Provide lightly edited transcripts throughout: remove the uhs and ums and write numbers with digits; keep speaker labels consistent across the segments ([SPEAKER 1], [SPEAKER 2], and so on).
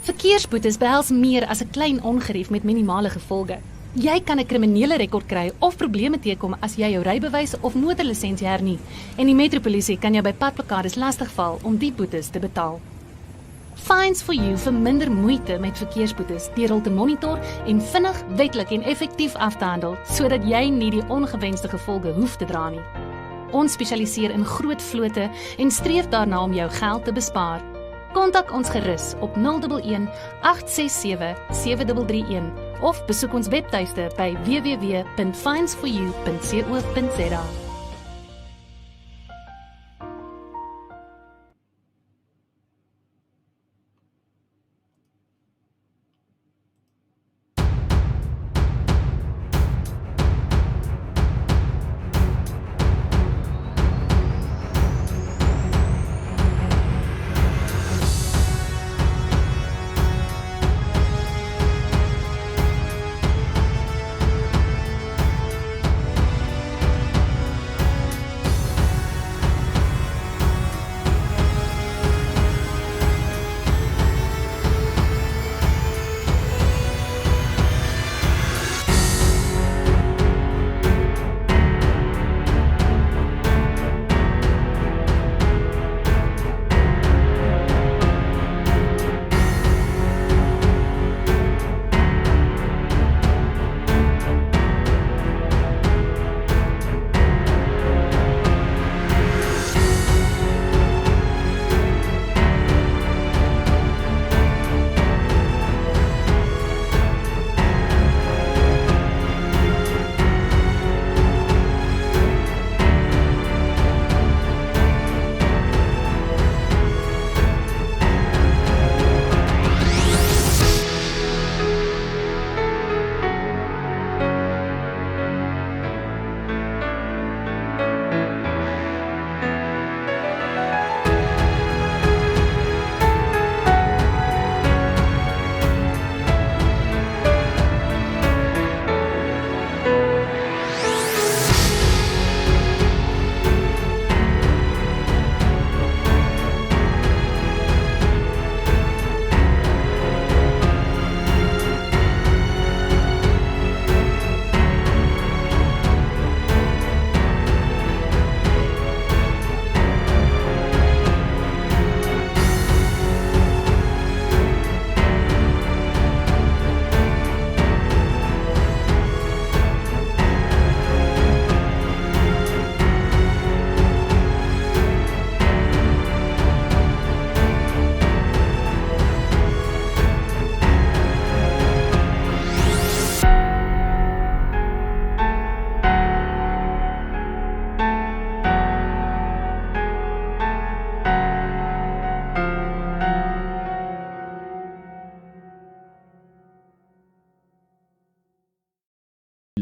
[SPEAKER 1] Verkeersboetes behels meer as 'n klein ongerief met minimale gevolge. Jy kan 'n kriminele rekord kry of probleme teekom as jy jou rybewys of motorlisensie hernie en die metropolisie kan jou by padblokkades lastigval om die boetes te betaal. Fines for You verminder moeite met verkeersboetes deur hul te monitor en vinnig, wetlik en effektief af te handel sodat jy nie die ongewenste gevolge hoef te dra nie. Ons spesialiseer in groot vlote en streef daarna om jou geld te bespaar. Kontak ons gerus op 011 867 7331 of besoek ons webtuiste by www.finesforyou.co.za.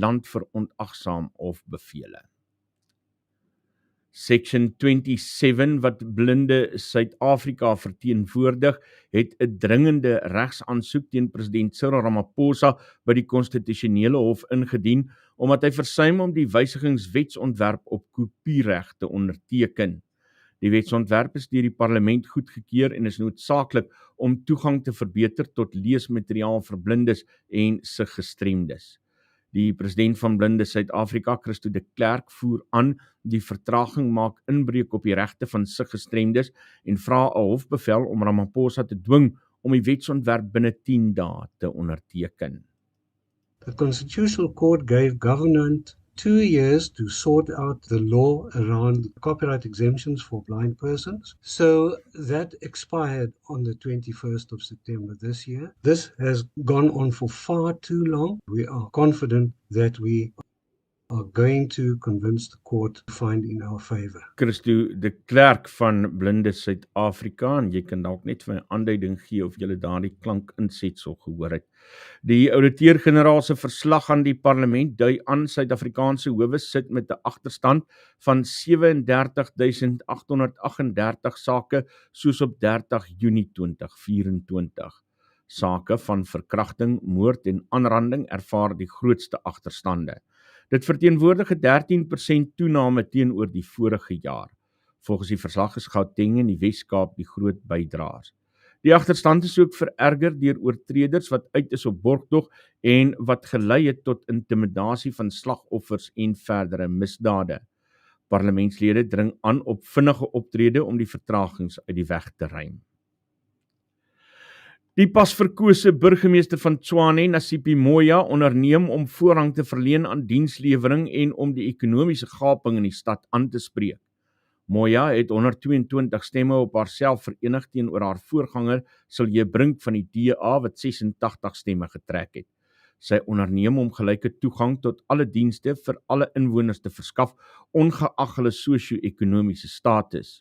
[SPEAKER 2] land verontagsaam of bevele. Section 27 wat blinde Suid-Afrika verteenwoordig, het 'n dringende regsaansoek teen president Cyril Ramaphosa by die konstitusionele hof ingedien, omdat hy versuim om die wysigingswetsontwerp op kopiereg te onderteken. Die wetsontwerp is deur die parlement goedgekeur en is noodsaaklik om toegang te verbeter tot leesmateriaal vir blindes en siggestremdes. Die president van Blinde Suid-Afrika, Christo de Klerk, voer aan die vertraging maak inbreuk op die regte van siggestremdes en vra 'n hofbevel om Ramaphosa te dwing om die wetsontwerp binne 10 dae te onderteken.
[SPEAKER 3] The Constitutional Court gave government 2 years to sort out the law around copyright exemptions for blind persons. So that expired on the 21st of September this year. This has gone on for far too long. We are confident that we are going to convince the court to find in our favor.
[SPEAKER 2] Christo de Klerk van Blinde Suid-Afrika, en jy kan dalk net vir 'n aanduiding gee of jy daardie klankinsetsel gehoor het. Die ouditeur-generaal se verslag aan die parlement dui aan Suid-Afrikaanse howe sit met 'n agterstand van 37.838 sake soos op 30 Junie 2024. Sake van verkrachting, moord en aanranding ervaar die grootste agterstande. Dit verteenwoordig 'n 13% toename teenoor die vorige jaar. Volgens die verslag is Gauteng en die Wes-Kaap die groot bydraers. Die agterstand is ook vererger deur oortreders wat uit is op borgtog en wat gelei het tot intimidasie van slagoffers en verdere misdade. Parlementslede dring aan op vinnige optrede om die vertragings uit die weg te ruim. Die pas verkose burgemeester van Tshwane, Nasipi Moya, onderneem om voorrang te verleen aan dienslewering en om die ekonomiese gaping in die stad aan te spreek. Moya het 122 stemme op haarself verenig teenoor haar voorganger Silje Brink van die DA wat 86 stemme getrek het. Sy onderneem om gelyke toegang tot alle dienste vir alle inwoners te verskaf, ongeag hulle sosio-ekonomiese status.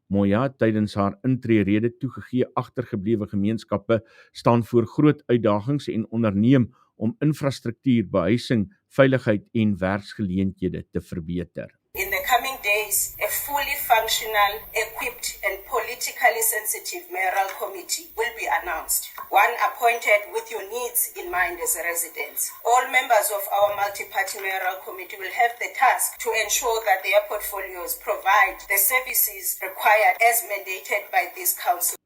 [SPEAKER 2] Moya het tydens haar intree-rede toegegee agtergeblewe gemeenskappe staan voor groot uitdagings en onderneem om infrastruktuur, behuising, veiligheid en werksgeleenthede te verbeter.
[SPEAKER 4] In the coming days, a fully functional, equipped and politically sensitive mayoral committee will be announced. One appointed with your needs in mind as residents. All members of our multi-party mayoral committee will have the task to ensure that their portfolios provide the services required as mandated by this council.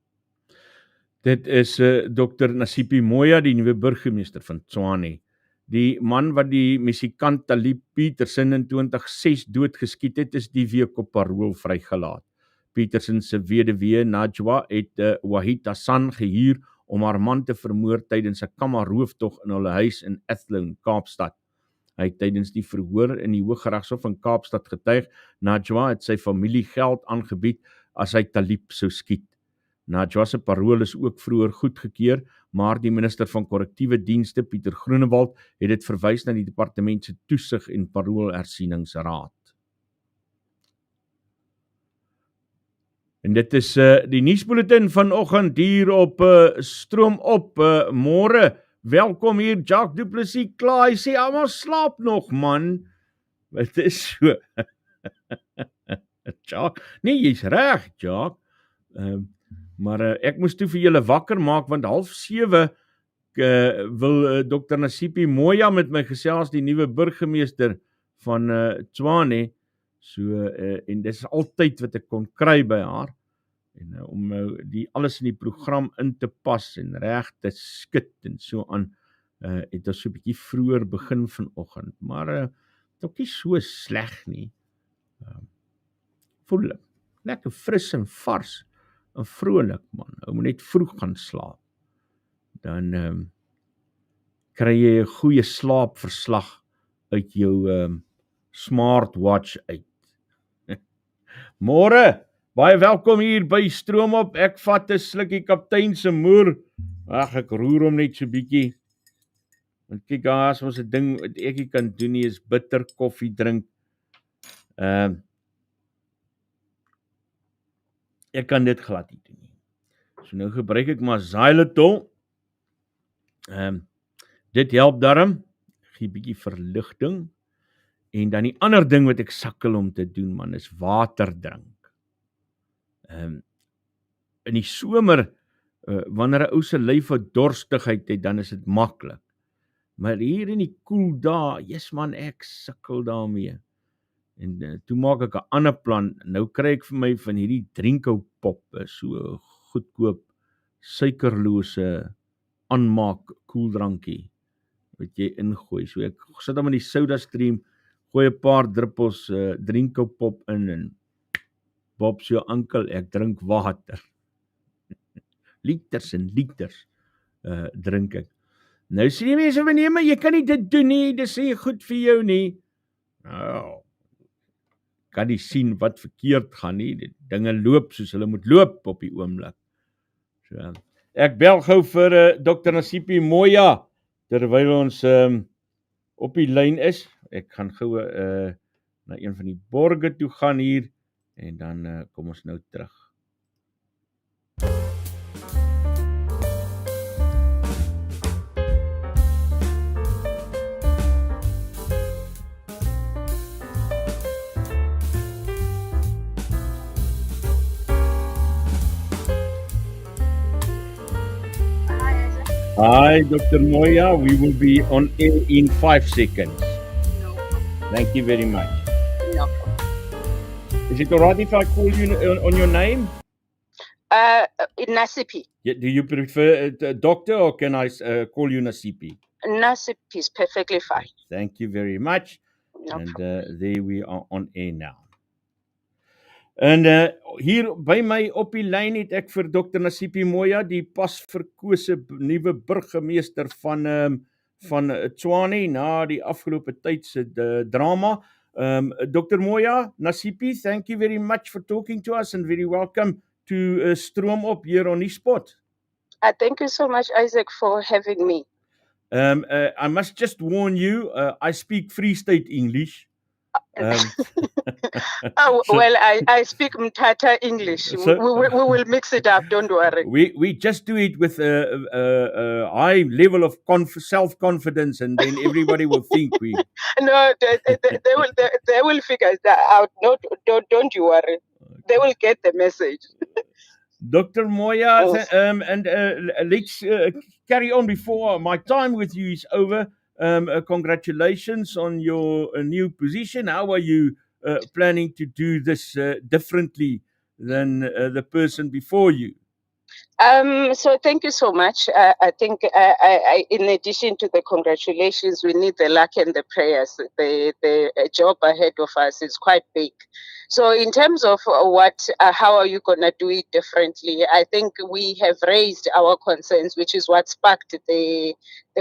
[SPEAKER 2] Dit is Dr. Nasipi Moya, die nuwe burgemeester van Tshwane. Die man wat die musikant Talib Petersen in 2006 doodgeskiet het, is die week op parool vrygelaat. Petersen se weduwee Najwa het Wahid Hassan gehuur om haar man te vermoor tydens 'n kammerrooftog in hulle huis in Athlone, Kaapstad. Hy het tydens die verhoor in die Hooggeregshof in Kaapstad getuig. Najwa het sy familie geld aangebied as hy Talib sou skiet. Najwa se parool is ook vroeër goedgekeur, maar die minister van korrektiewe dienste, Pieter Groenewald, het dit verwys na die departement se toesig en paroolhersieningsraad. En dit is die nuusbulletin vanoggend hier op Stroom op. Môre, welkom hier, Jacques Du Plessis klaar. Hy sê, almal slaap nog, man. Wat is so? Jacques, nee, jy's reg, Jacques. Maar ek moes toe vir julle wakker maak, want 6:30 wil Dr. Nasipi Moya met my gesels, die nuwe burgemeester van Tshwane. So, en dis altyd wat ek kon kry by haar. En om die alles in die program in te pas en reg te skit en so aan, het ons so 'n bietjie vroeër begin vanoggend. Maar het ook nie so sleg nie. Voel lekker fris en vars. En vrolik, man, ou moet net vroeg gaan slaap, dan kry jy 'n goeie slaapverslag uit jou smartwatch uit. Môre, baie welkom hier by Stroom op, ek vat 'n slukkie kaptein se moer, ag ek roer hom net so bietjie, want kyk, as ons 'n ding wat ek kan doen nie, is bitter koffie drink. Ek kan dit glad nie doen nie. So nou gebruik ek maar xylitol. Dit help darm, gee bietjie verligting. En dan die ander ding wat ek sukkel om te doen, man, is water drink. In die somer, wanneer 'n ou se lyf 'n dorstigheid het, dan is dit maklik. Maar hier in die koel dae, yes man, ek sukkel daarmee. En toe maak ek 'n ander plan. Nou kry ek vir my van hierdie drinkhou pop, so goedkoop, suikerlose aanmaak koeldrankie wat jy ingooi. So ek sit hom in die soda stream, gooi 'n paar druppels drinkhou pop in en bob so ankel, ek drink water. Liters en liters drink ek. Nou sê die mense van nee, maar jy kan nie dit doen nie, dis nie goed vir jou nie. Nou, kan nie sien wat verkeerd gaan nie, die dinge loop soos hulle moet loop op die oomblik. So, ek bel gou vir Dr. Nasipi Moya, terwyl ons op die lyn is. Ek gaan gou na een van die borge toe gaan hier, en dan kom ons nou terug. Hi, Dr. Moya. We will be on air in 5 seconds.
[SPEAKER 5] No.
[SPEAKER 2] Thank you very much.
[SPEAKER 5] No.
[SPEAKER 2] Is it alright if I call you on your name?
[SPEAKER 5] Nasipi.
[SPEAKER 2] Yeah, do you prefer a doctor, or can I call you Nasipi?
[SPEAKER 5] Nasipi is perfectly fine.
[SPEAKER 2] Thank you very much.
[SPEAKER 5] No
[SPEAKER 2] And
[SPEAKER 5] problem.
[SPEAKER 2] there we are on air now. En hier by my op die lyn het ek vir Dr. Nasipi Moya, die pas verkose nuwe burgemeester van Tshwane na die afgelope tyd se drama. Dr. Moya, Nasipi, thank you very much for talking to us and very welcome to Stroom Op here on Nuuspod.
[SPEAKER 5] Thank you so much, Isaac, for having me.
[SPEAKER 2] I must just warn you, I speak Free State English.
[SPEAKER 5] Well, I speak Mthatha English. We will mix it up, don't worry.
[SPEAKER 2] We just do it with a high level of self-confidence, and then everybody will think we...
[SPEAKER 5] No, they will figure that out. No, don't you worry. They will get the message.
[SPEAKER 2] Dr. Moya, and let's carry on before my time with you is over. Congratulations on your new position. How are you planning to do this differently than the person before you?
[SPEAKER 5] So thank you so much. I think in addition to the congratulations, we need the luck and the prayers. The job ahead of us is quite big. So in terms of how are you going to do it differently? I think we have raised our concerns, which is what sparked the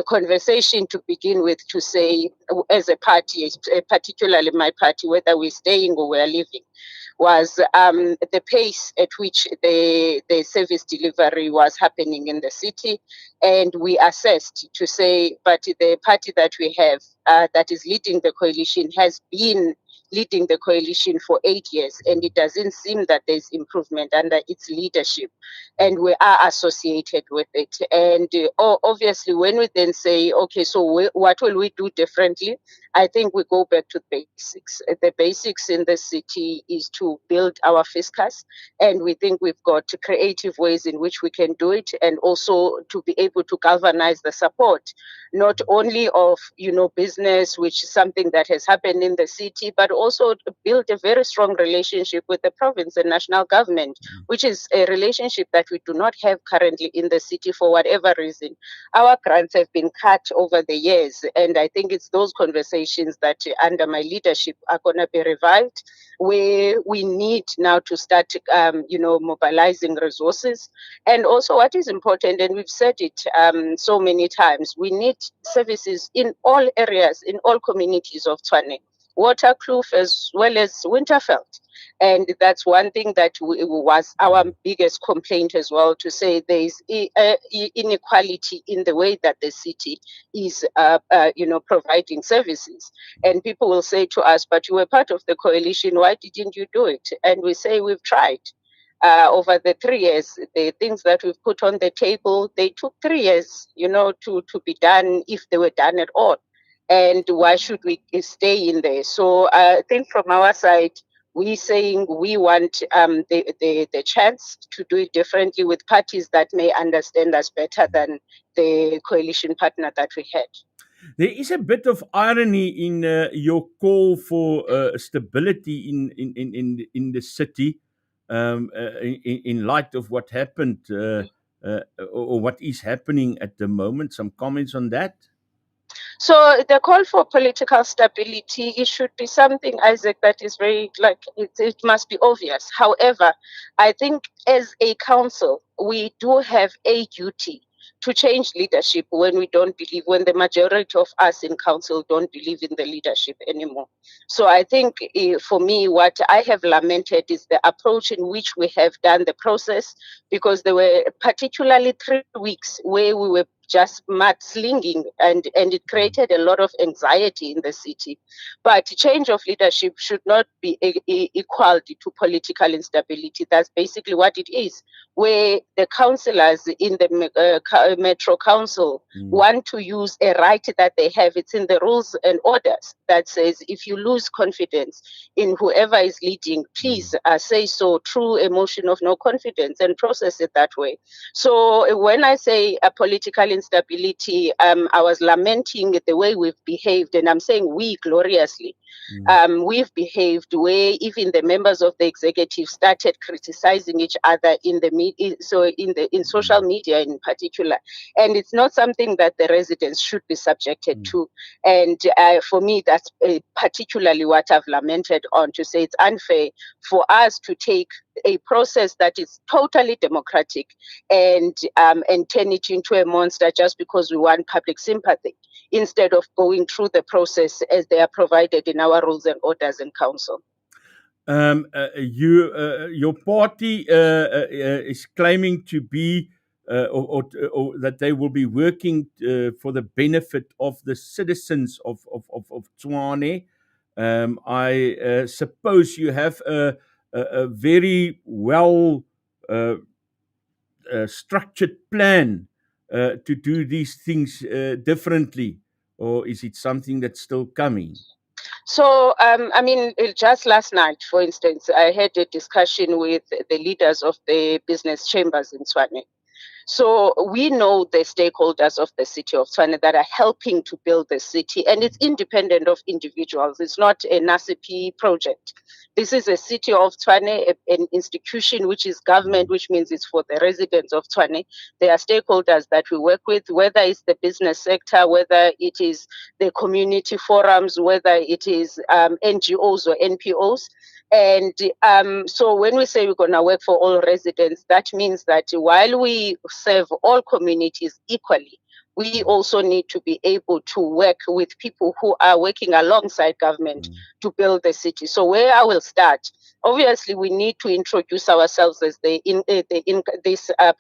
[SPEAKER 5] conversation to begin with, to say, as a party, particularly my party, whether we're staying or we're leaving, was the pace at which the service delivery was happening in the city. And we assessed to say, but the party that we have that is leading the coalition has been leading the coalition for 8 years, and it doesn't seem that there's improvement under its leadership, and we are associated with it. And obviously, when we then say, okay, so what will we do differently? I think we go back to basics. The basics in the city is to build our fiscus, and we think we've got creative ways in which we can do it, and also to be able to galvanize the support, not only of business, which is something that has happened in the city, but also to build a very strong relationship with the province and national government, which is a relationship that we do not have currently in the city for whatever reason. Our grants have been cut over the years, and I think it's those conversations that under my leadership are going to be revived, where we need now to start mobilizing resources. And also what is important, and we've said it so many times, we need services in all areas, in all communities of Tshwane, Waterkloof as well as Winterveld. And that's one thing that was our biggest complaint as well, to say there is inequality in the way that the city is providing services. And people will say to us, but you were part of the coalition, why didn't you do it? And we say we've tried. Over the 3 years, the things that we've put on the table, they took 3 years, to be done, if they were done at all. And why should we stay in there? So I think from our side, we're saying we want the chance to do it differently with parties that may understand us better than the coalition partner that we had.
[SPEAKER 2] There is a bit of irony in your call for stability in the city, in light of what happened or what is happening at the moment. Some comments on that?
[SPEAKER 5] So the call for political stability, it should be something, Isaac, that is very, it must be obvious. However, I think as a council, we do have a duty to change leadership when the majority of us in council don't believe in the leadership anymore. So I think for me, what I have lamented is the approach in which we have done the process, because there were particularly 3 weeks where we were just mudslinging, and it created a lot of anxiety in the city. But change of leadership should not be equal to political instability. That's basically what it is, where the councillors in the Metro Council want to use a right that they have. It's in the rules and orders that says if you lose confidence in whoever is leading, please say so through a motion of no confidence and process it that way. So when I say a political instability, I was lamenting the way we've behaved, and I'm saying we gloriously. We've behaved where even the members of the executive started criticizing each other in the media, so in social media in particular, and it's not something that the residents should be subjected to. And for me, that's particularly what I've lamented on, to say it's unfair for us to take a process that is totally democratic and turn it into a monster just because we want public sympathy, instead of going through the process as they are provided in our rules and orders in council.
[SPEAKER 2] Your party is claiming to be or that they will be working for the benefit of the citizens of Tshwane. I suppose you have a very well structured plan to do these things differently, or is it something that's still coming?
[SPEAKER 5] So, I mean, just last night, for instance, I had a discussion with the leaders of the business chambers in Tshwane. So we know the stakeholders of the city of Tshwane that are helping to build the city, and it's independent of individuals. It's not a NASIP project. This is a city of Tshwane, an institution which is government, which means it's for the residents of Tshwane. There are stakeholders that we work with, whether it's the business sector, whether it is the community forums, whether it is NGOs or NPOs. And so when we say we're going to work for all residents, that means that while we serve all communities equally, we also need to be able to work with people who are working alongside government to build the city. So where I will start, obviously we need to introduce ourselves as this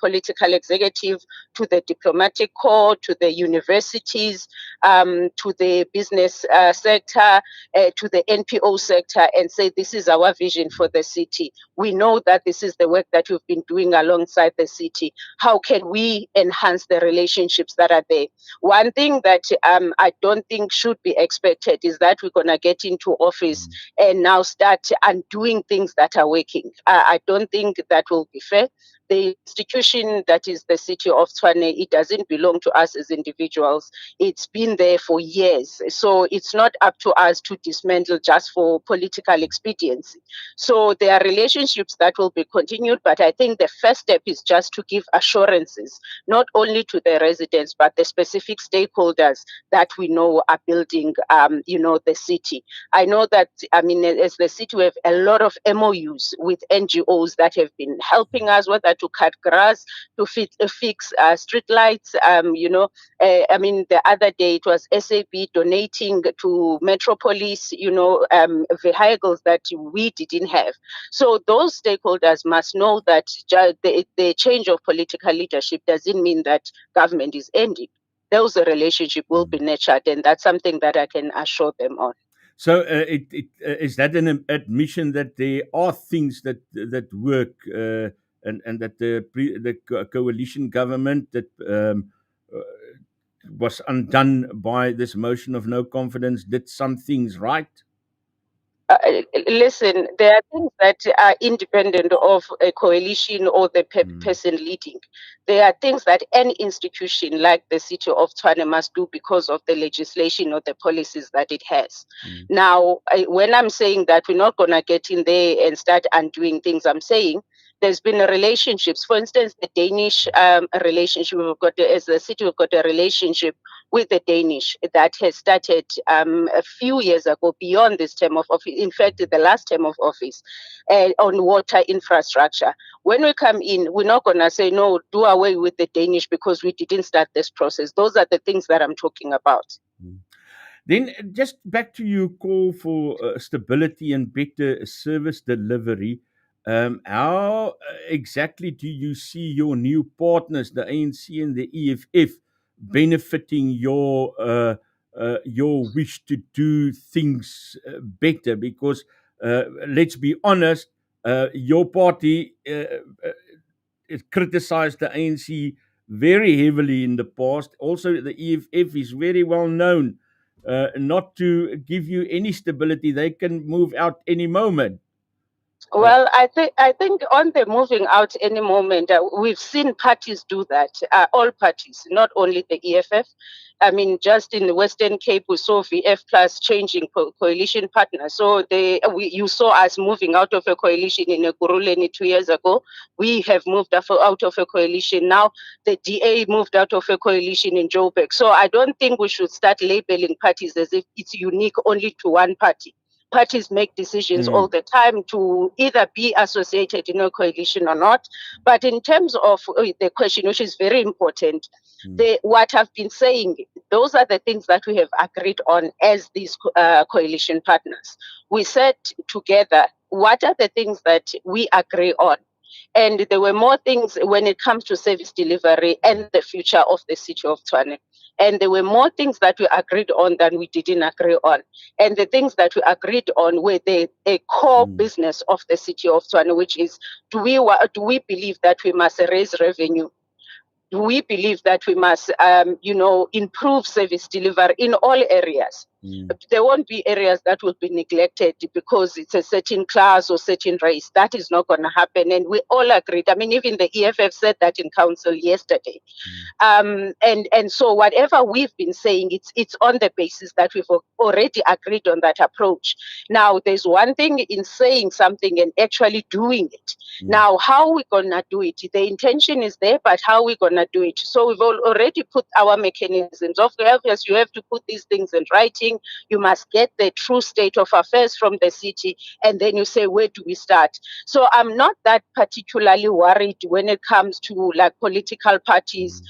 [SPEAKER 5] political executive to the diplomatic corps, to the universities, to the business sector, to the NPO sector, and say this is our vision for the city. We know that this is the work that we've been doing alongside the city. How can we enhance the relationships that are there? One thing that I don't think should be expected is that we're going to get into office and now start undoing things that are working. I don't think that will be fair. The institution that is the city of Tshwane, it doesn't belong to us as individuals. It's been there for years. So it's not up to us to dismantle just for political expediency. So there are relationships that will be continued, but I think the first step is just to give assurances, not only to the residents, but the specific stakeholders that we know are building, the city. I know that, as the city, we have a lot of MOUs with NGOs that have been helping us, whether to cut grass, to fix street lights. The other day it was SAB donating to Metropolis, vehicles that we didn't have. So those stakeholders must know that the change of political leadership doesn't mean that government is ending. Those relationship will be nurtured, and that's something that I can assure them on.
[SPEAKER 2] So is that an admission that there are things that work, and that the coalition government that was undone by this motion of no confidence did some things right?
[SPEAKER 5] Listen, there are things that are independent of a coalition or the person leading. There are things that any institution like the city of Tshwane must do because of the legislation or the policies that it has. Now, when I'm saying that we're not going to get in there and start undoing things, I'm saying there's been relationships. For instance, the Danish relationship, as a city, we've got a relationship with the Danish that has started a few years ago, beyond this term of office, in fact, the last term of office, on water infrastructure. When we come in, we're not going to say, no, do away with the Danish because we didn't start this process. Those are the things that I'm talking about.
[SPEAKER 2] Then just back to your call for stability and better service delivery. How exactly do you see your new partners, the ANC and the EFF, benefiting your wish to do things better? Because let's be honest, your party criticized the ANC very heavily in the past. Also, the EFF is very well known not to give you any stability. They can move out any moment.
[SPEAKER 5] Well, I think on the moving out any moment, we've seen parties do that. All parties, not only the EFF. I mean, just in the Western Cape, we saw VF Plus changing coalition partners. So you saw us moving out of a coalition in Ekurhuleni 2 years ago. We have moved out of a coalition. Now the DA moved out of a coalition in Joburg. So I don't think we should start labeling parties as if it's unique only to one party. Parties make decisions all the time to either be associated in a coalition or not. But in terms of the question, which is very important, what I've been saying, those are the things that we have agreed on as these coalition partners. We said together, what are the things that we agree on? And there were more things when it comes to service delivery and the future of the city of Tshwane. And there were more things that we agreed on than we didn't agree on. And the things that we agreed on were a core business of the city of Tshwane, which is, do we believe that we must raise revenue? Do we believe that we must, improve service delivery in all areas? There won't be areas that will be neglected because it's a certain class or certain race. That is not going to happen. And we all agreed. I mean, even the EFF said that in council yesterday. And so whatever we've been saying, it's on the basis that we've already agreed on that approach. Now, there's one thing in saying something and actually doing it. Now, how are we going to do it? The intention is there, but how are we going to do it? So we've already put our mechanisms. Obviously, you have to put these things in writing. You must get the true state of affairs from the city, and then you say, where do we start? So I'm not that particularly worried when it comes to like political parties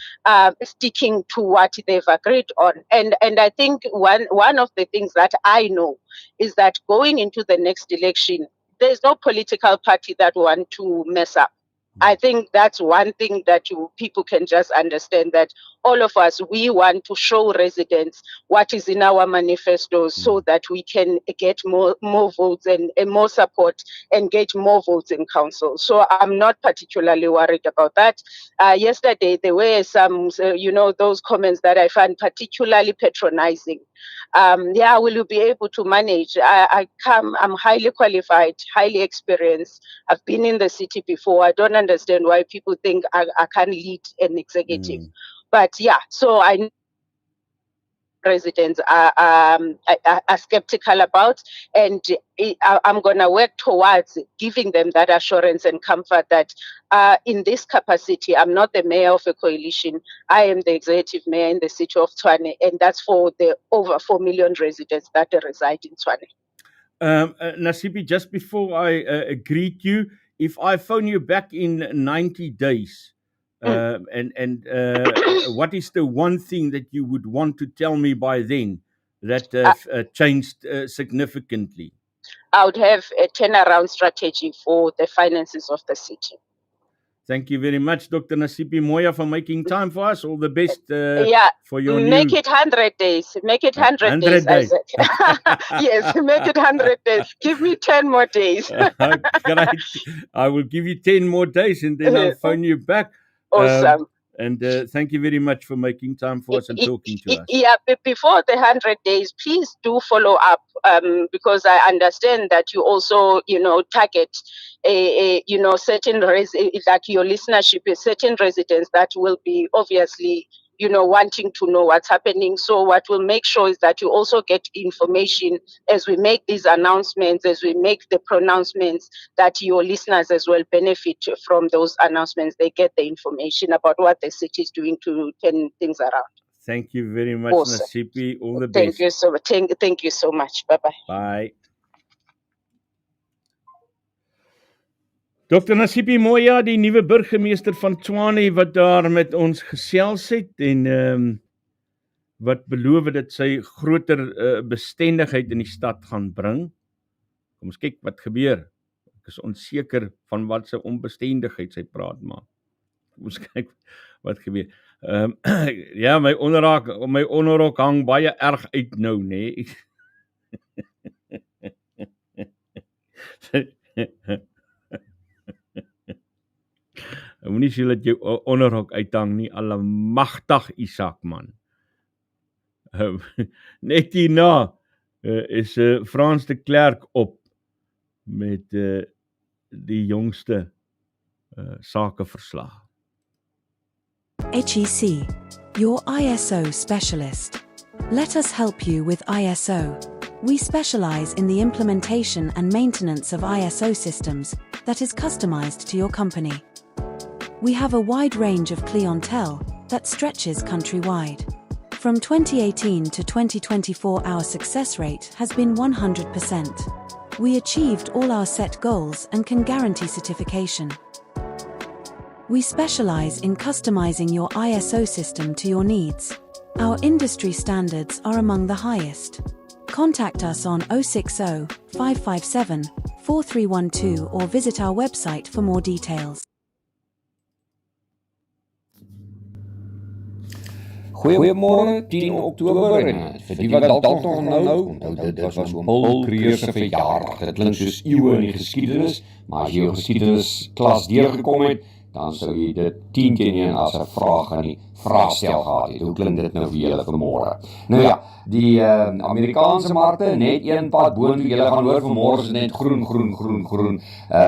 [SPEAKER 5] sticking to what they've agreed on. And I think one of the things that I know is that going into the next election, there's no political party that want to mess up. I think that's one thing that people can just understand, that all of us, we want to show residents what is in our manifestos so that we can get more votes and more support and get more votes in council. So I'm not particularly worried about that. Yesterday, there were some, those comments that I find particularly patronizing. Will you be able to manage? I'm highly qualified, highly experienced. I've been in the city before. I don't understand why people think I can't lead an executive. But so I know residents are skeptical about, and I'm going to work towards giving them that assurance and comfort that in this capacity, I'm not the mayor of a coalition. I am the executive mayor in the city of Tshwane, and that's for the over 4 million residents that reside in Tshwane.
[SPEAKER 2] Nasipi, just before I greet you, if I phone you back in 90 days, what is the one thing that you would want to tell me by then that changed significantly?
[SPEAKER 5] I would have a turnaround strategy for the finances of the city.
[SPEAKER 2] Thank you very much, Dr. Nasipi Moya, for making time for us. All the best for your
[SPEAKER 5] Make it 100 days. Make it 100 days, Isaac. Yes, make it 100 days. Give me 10 more days.
[SPEAKER 2] Great. I will give you 10 more days and then I'll phone you back.
[SPEAKER 5] Awesome.
[SPEAKER 2] And thank you very much for making time for us and talking to us.
[SPEAKER 5] But before the 100 days, please do follow up because I understand that you also, target certain like your listenership is certain residents that will be obviously, wanting to know what's happening. So what we'll make sure is that you also get information as we make these announcements, as we make the pronouncements, that your listeners as well benefit from those announcements. They get the information about what the city is doing to turn things around.
[SPEAKER 2] Thank you very much,
[SPEAKER 5] Awesome.
[SPEAKER 2] Nasipi. All the best.
[SPEAKER 5] Thank you so much. Thank you so much. Bye-bye.
[SPEAKER 2] Bye. Dr. Nasipi Moya, die nuwe burgemeester van Tshwane, wat daar met ons gesels het en wat beloof dat sy groter bestendigheid in die stad gaan bring. Kom ons kyk wat gebeur. Ek is onseker van wat sy onbestendigheid sy praat maar. Kom ons kyk wat gebeur. My onderrok hang baie erg uit nou, nê. Moenie sê dat jou onderrok uithang nie, allemagtig Isak man. Net hierna is Frans de Klerk op met die jongste sakeverslag.
[SPEAKER 6] HEC, your ISO specialist. Let us help you with ISO. We specialize in the implementation and maintenance of ISO systems that is customized to your company. We have a wide range of clientele that stretches countrywide. From 2018 to 2024, our success rate has been 100%. We achieved all our set goals and can guarantee certification. We specialize in customizing your ISO system to your needs. Our industry standards are among the highest. Contact us on 060 557 4312 or visit our website for more details.
[SPEAKER 7] Goeiemôre, 10 Oktober en vir die wat dalk nog onthou, dit was oom Paul Kreer se verjaardag. Dit klink soos eeue in die geskiedenis, maar as jy jou geskiedenisklas deurgekom het, dan sou jy dit 10 keer as 'n vraag aan die vraagstel gehad het. Hoe klink dit nou vir julle vanmôre? Nou ja, die Amerikaanse markte net een pad boontoe. Julle gaan hoor vanmôre is net groen.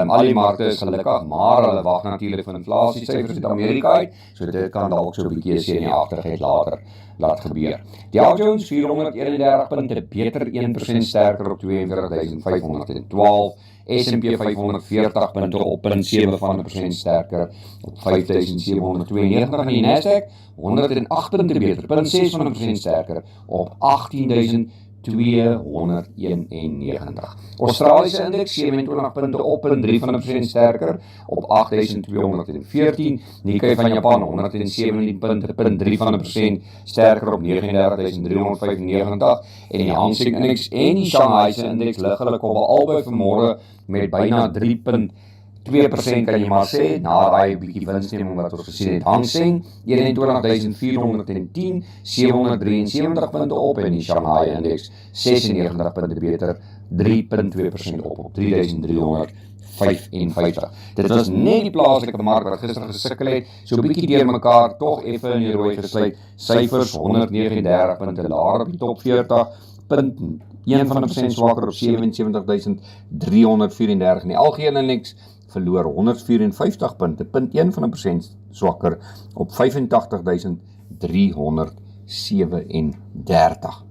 [SPEAKER 7] Al die markte is gelukkig, maar hulle wag natuurlik van inflasiesyfers uit Amerika uit, so dit kan dalk so 'n bietjie senuagtigheid later laat gebeur. Die Dow Jones 431 punte beter, 1% sterker op 42.512. S&P 540 punte op 0.7% sterker op 5.792 en die Nasdaq 108 punte beter, 0.6% sterker op 18.291. Australiese indeks 27 punte op 0.3% sterker op 8.214. Nikkei van Japan 117 punte, 0.3% sterker op 39.395 en die Hang Seng indeks en die Shanghaiese indeks lig hulle kop albei vanmôre met byna 3.2% kan jy maar sê, na daai bietjie winsneming wat ons gesien het. Hang Seng 21.410, 773 punte op en die Shanghai indeks 96 punte beter, 3.2% op 3.355. Dit was net die plaaslike mark wat gister gesukkel het, so 'n bietjie deur mekaar, tog effe in die rooi gesluit. Syfers 139 punte laer op die top 40, 1% swakker op 77.334 en die algehele indeks verloor 154 punte, 0.1% swakker op 85.337.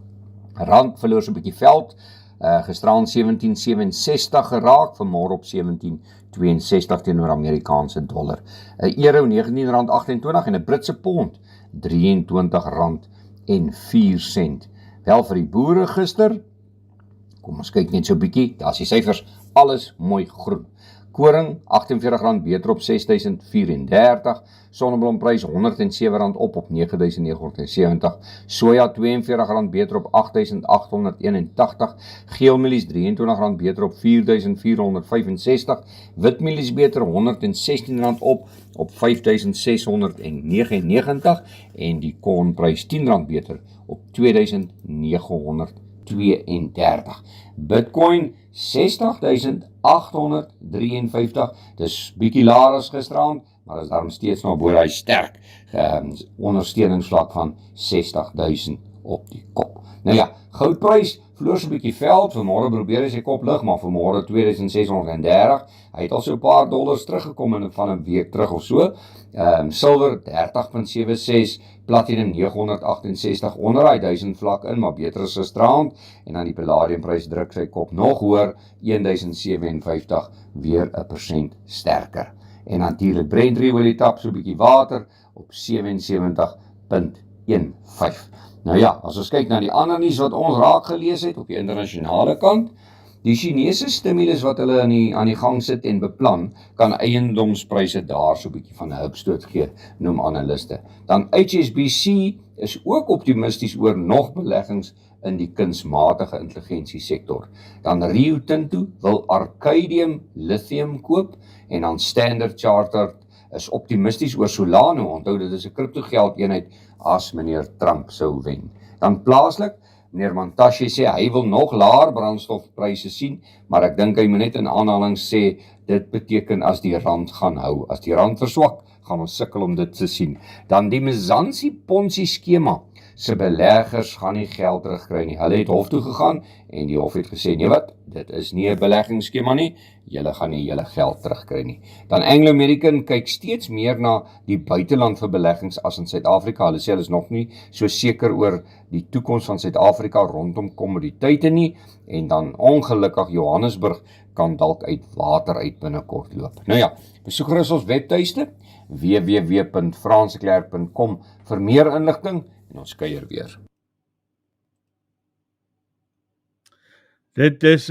[SPEAKER 7] Rand verloor so 'n bietjie veld, gisteraan 17.67 geraak, vanmôre op 17.62 teenoor Amerikaanse dollar. 'n euro R19.28 en 'n Britse pond R23.04. Wel vir die boere gister, kom ons kyk net so 'n bietjie, daar is die syfers, alles mooi groen. Koring R48 beter op 6.034, sonneblomprys R107 op 9.970, soja R42 beter op 8.881, geelmielies R23 beter op 4.465, witmielies beter R116 op 5.699 en die koornprys R10 beter op 2.932. Bitcoin 60.853, dis bietjie laer as gisteraan, maar is daarom steeds nog bo hy sterk ondersteuningsvlak van 60.000 op die kop. Nou ja, goudprys verloor so 'n bietjie veld, vanmôre probeer hy sy kop lig, maar vanmôre 2630, hy het al so 'n paar dollars teruggekom van 'n week terug of so. Silwer 30.76, platinum 968 onder hy 1000 vlak in, maar beter as gisterand, en dan die palladiumprys druk sy kop nog hoër, 1057, weer 1% sterker. En natuurlik Brent olie tap so 'n bietjie water op 77.15. Nou ja, as ons kyk na die ander nuus wat ons raak gelees het op die internasionale kant, die Chinese stimulus wat hulle aan die gang sit en beplan, kan eiendomspryse daar so 'n bietjie van 'n hupstoot gee, noem analiste. Dan HSBC is ook optimisties oor nog beleggings in die kunsmatige intelligensie sektor. Dan Rio Tinto wil Arcadium Lithium koop en dan Standard Chartered is optimisties oor Solano. Onthou dit is 'n kriptogeld eenheid as meneer Trump sou wen. Dan plaaslik, meneer Mantashe sê hy wil nog laer brandstofpryse sien, maar ek dink hy moet net in aanhalings sê dit beteken as die rand gaan hou. As die rand verswak, gaan ons sukkel om dit te sien. Dan die Mzansi Ponzi skema. Se beleggers gaan nie geld terugkry nie. Hulle het hof toe gegaan en die hof het gesê, nee wat, dit is nie 'n beleggingsskema nie, julle gaan nie julle geld terugkry nie. Dan Anglo American kyk steeds meer na die buiteland vir beleggings as in Suid-Afrika. Hulle sê hulle is nog nie so seker oor die toekoms van Suid-Afrika rondom kommoditeite nie, en dan ongelukkig Johannesburg kan dalk uit water uit binnekort loop. Nou ja, besoek gerus ons webtuiste www.franseklerk.com vir meer inligting en ons kuier weer.
[SPEAKER 2] Dit is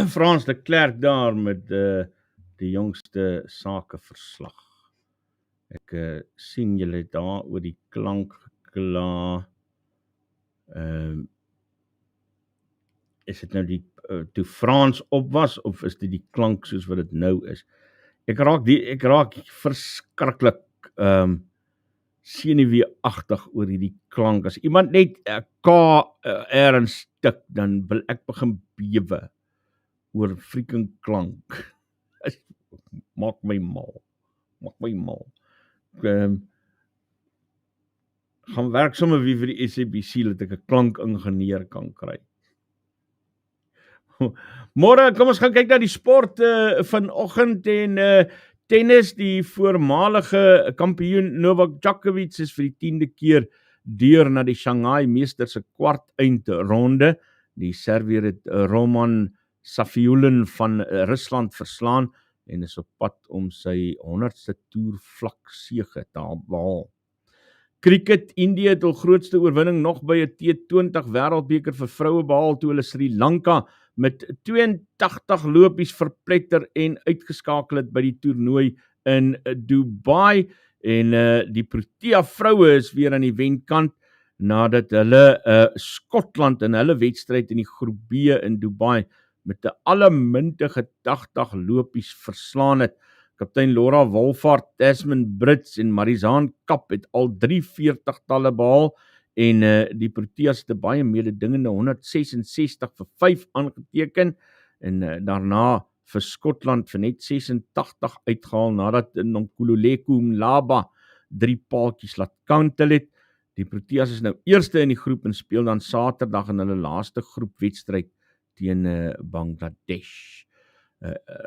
[SPEAKER 2] Frans de Klerk daar met die jongste sakeverslag. Ek sien julle daar oor die klank gekla. Is dit nou die toe Frans op was of is dit die klank soos wat dit nou is? Ek raak verskriklik senuweeagtig oor hierdie klank. As iemand net K ergens stik, dan wil ek begin bewe oor freaking klank. Maak my mal. Gaan werk sommer wie vir die SABC dat ek 'n klankingenieur kan kry. Môre, kom ons gaan kyk na die sport vanoggend en tennis. Die voormalige kampioen Novak Djokovic is vir die 10de keer deur na die Shanghai Meesters se kwartfinale. Die Servier het Roman Safiullin van Rusland verslaan en is op pad om sy 100ste toer vlaksege te behaal. Cricket, Indië het hul grootste oorwinning nog by 'n T20 wêreldbeker vir vroue behaal toe hulle Sri Lanka met 82 lopies verpletter en uitgeskakel het by die toernooi in Dubai. En die Protea vroue is weer aan die wenkant nadat hulle Skotland in hulle wedstryd in die groep B in Dubai met 'n allemintige 80 lopies verslaan het. Kaptein Laura Wolfhard, Desmond Brits en Marizaan Kap het al 43-talle behaal en die Proteas het 'n baie mededingende 166-5 aangeteken en daarna vir Skotland vir net 86 uitgehaal nadat Nonkululeko Mlaba 3 paaltjies laat kantel het. Die Proteas is nou eerste in die groep en speel dan Saterdag in hulle laaste groepwedstryd teen Bangladesh.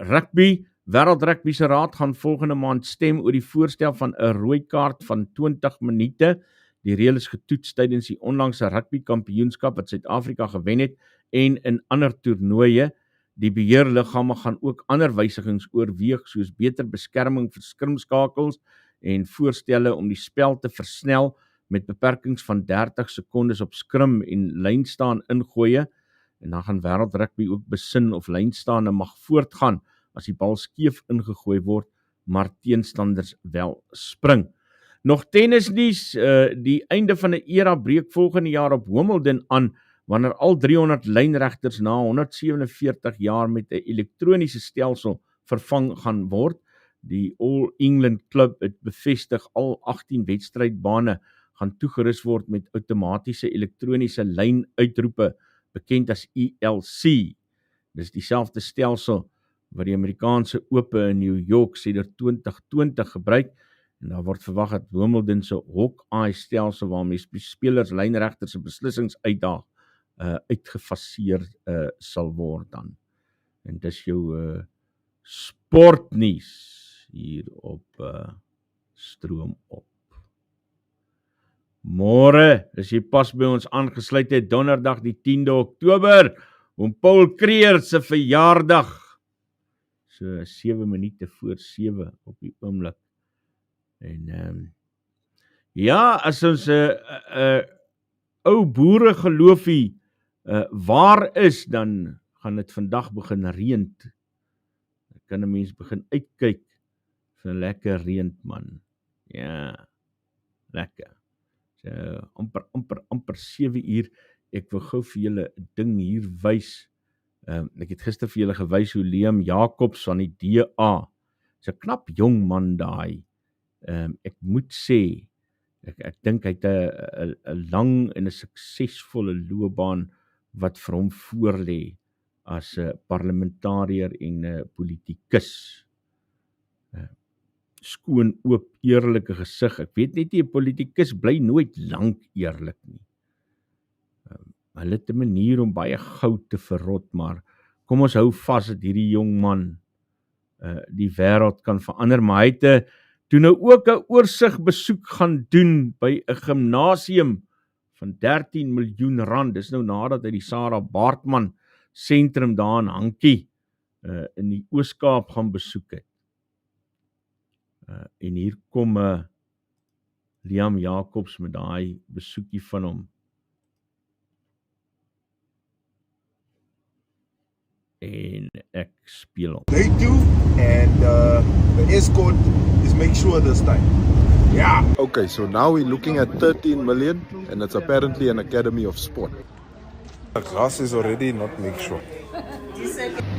[SPEAKER 2] Rugby, Wêreldrugby se raad gaan volgende maand stem oor die voorstel van 'n rooi kaart van 20 minute. Die reël is getoets tydens die onlangse rugby kampioenskap wat Suid-Afrika gewen het en in ander toernooie. Die beheerliggame gaan ook ander wysigings oorweeg soos beter beskerming vir skrimskakels en voorstelle om die spel te versnel met beperkings van 30 sekondes op skrim en lynstaan ingooie. En dan gaan Wêreldrugby ook besin of lynstaande mag voortgaan as die bal skeef ingegooi word, maar teenstanders wel spring. Nog tennisnuus, die einde van 'n era breek volgende jaar op Wimbledon aan, wanneer al 300 lynregters na 147 jaar met 'n elektroniese stelsel vervang gaan word. Die All England Club het bevestig al 18 wedstrydbane gaan toegerus word met outomatiese elektroniese lynuitroepe, bekend as ELC. Dis dieselfde stelsel wat die Amerikaanse Ope in New York sedert 2020 gebruik, en daar word verwag dat Wimbledon se Hawkeye stelsel waarmee spelers lynregters se beslissings uitdaag, uitgefaseer sal word dan. En dis jou sportnuus hier op Stroom op. Môre, as jy pas by ons aangesluit het, Donderdag die 10de Oktober, om Paul Creer se verjaardag. So 7 minute voor 7 op die oomblik. En ja, as ons ou boere geloofie waar is, dan gaan dit vandag begin reën. Kan 'n mens begin uitkyk vir 'n lekker reën, man. Ja, lekker. So amper 7 uur. Ek wil gou vir julle 'n ding hier wys. Ek het gister vir julle gewys hoe Liam Jacobs van die DA, is 'n knap jong man daai. Ek moet sê, ek dink hy het 'n lang en 'n suksesvolle loopbaan wat vir hom voorlê as 'n parlementariër en 'n politikus. Skoon, oop, eerlike gesig. Ek weet net nie, 'n politikus bly nooit lank eerlik nie. Hulle het 'n manier om baie goud te verrot, maar kom ons hou vas dat hierdie jong man die wêreld kan verander, maar hy het toe nou ook 'n oorsigbesoek gaan doen by 'n gimnasium van 13 miljoen rand. Dis nou nadat hy die Sarah Baartman sentrum daar in Hankie in die Oos-Kaap gaan besoek het. En hier kom Liam Jacobs met daai besoekie van hom. En ek speel hom.
[SPEAKER 8] They do, and the escort is make sure this time. Yeah.
[SPEAKER 9] Okay, so now we're looking at 13 million, and it's apparently an academy of sport.
[SPEAKER 8] The grass is already not make sure.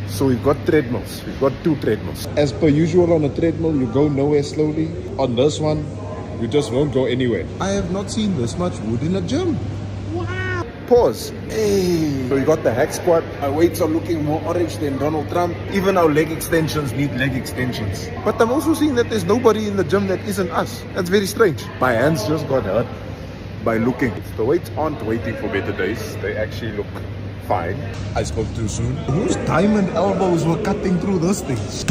[SPEAKER 9] So we've got treadmills. We've got 2 treadmills.
[SPEAKER 8] As per usual on a treadmill, you go nowhere slowly. On this one, you just won't go anywhere. I have not seen this much wood in a gym.
[SPEAKER 9] Pause. Hey.
[SPEAKER 8] So you got the hack squat. Our weights are looking more orange than Donald Trump. Even our leg extensions need leg extensions.
[SPEAKER 9] But I'm also seeing that there's nobody in the gym that isn't us. That's very strange.
[SPEAKER 8] My hands just got hurt by looking. The weights aren't waiting for better days. They actually look fine. I spoke too soon. Whose diamond elbows were cutting through those things?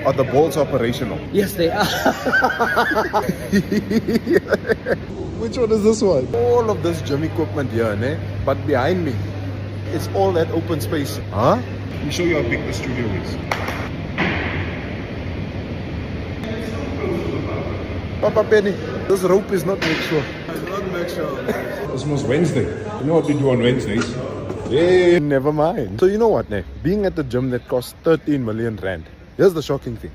[SPEAKER 8] Are the balls operational?
[SPEAKER 10] Yes, they are.
[SPEAKER 8] Which one is this one?
[SPEAKER 9] All of this gym equipment here, ne? But behind me, it's all that open space. Huh?
[SPEAKER 8] Let me show you how big the studio is.
[SPEAKER 9] Papa Penny, this rope is not make sure.
[SPEAKER 8] Not make sure. It's almost Wednesday. You know what we do on Wednesdays?
[SPEAKER 9] Yeah. Never mind. So you know what, ne? Being at the gym that costs 13 million rand. Here's the shocking thing.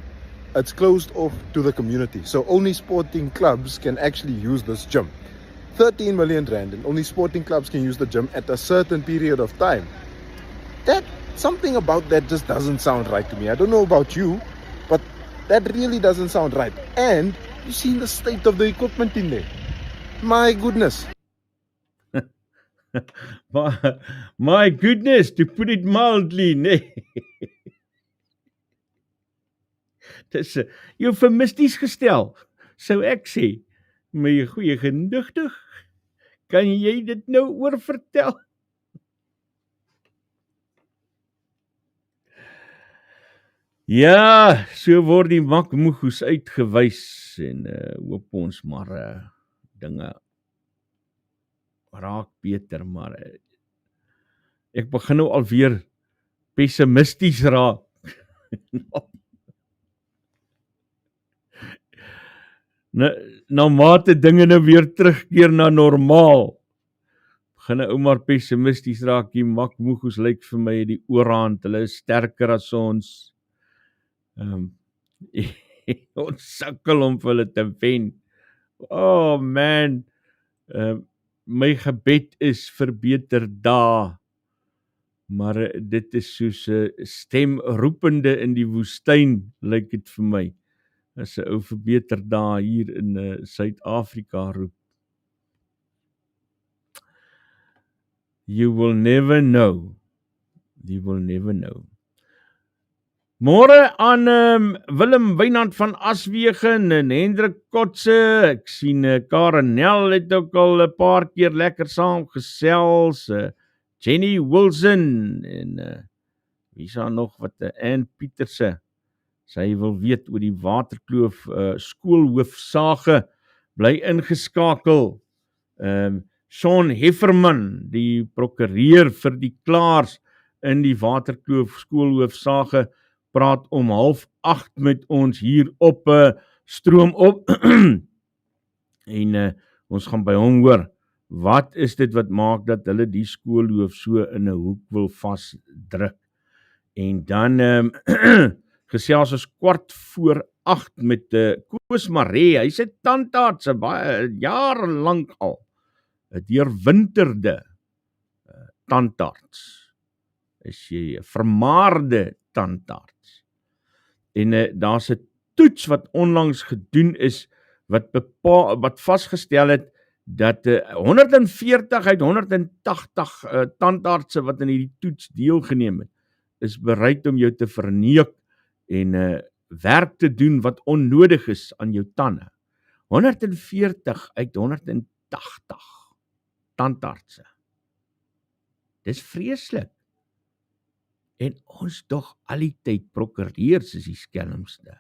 [SPEAKER 9] It's closed off to the community. So only sporting clubs can actually use this gym. 13 million rand and only sporting clubs can use the gym at a certain period of time. Something about that just doesn't sound right to me. I don't know about you, but that really doesn't sound right. And you seen the state of the equipment in there. My goodness.
[SPEAKER 2] My goodness, to put it mildly, nee. Dis eufemisties gestel, sou ek sê, my goeie genigtig, kan jy dit nou oorvertel? Ja, so word die makmoegoes uitgewys en hoop ons maar dinge raak beter, maar ek begin nou alweer pessimisties raak. Na mate dinge nou weer terugkeer na normaal, begin ou maar pessimisties raak. Die makmoegoes lyk vir my die oorhand, hulle is sterker as ons. Ons sukkel om vir hulle te wen. Oh man, my gebed is vir beter dae, maar dit is soos 'n stem roepende in die woestyn, lyk dit vir my. As 'n ou vir beter dae hier in Suid-Afrika roep. You will never know. You will never know. Môre aan Willem Wynand van Aswegen en Hendrik Kotse. Ek sien Karen Nel het ook al 'n paar keer lekker saam gesels. Jenny Wilson en wie is daar nog wat Ann Pieterse. Sy wil weet oor die Waterkloof skoolhoofsaake, bly ingeskakel. Sean Hefferman, die prokureur vir die klaers in die Waterkloof skoolhoofsaake, praat om 7:30 met ons hier op Stroom op. En ons gaan by hom hoor, wat is dit wat maak dat hulle die skoolhoof so in 'n hoek wil vasdruk? En dan gesels ons 7:15 met Koos Maree. Hy's 'n tandarts, baie jare lank al, 'n deurwinterde tandarts. Is jy 'n vermaarde tandarts? En daar's 'n toets wat onlangs gedoen is, wat vasgestel het dat 140 uit 180 tandartse wat in hierdie toets deelgeneem het, is bereid om jou te verneuk en werk te doen wat onnodig is aan jou tande. 140 uit 180 tandartse. Dis vreeslik. En ons dog al die tyd prokureurs is die skelmste.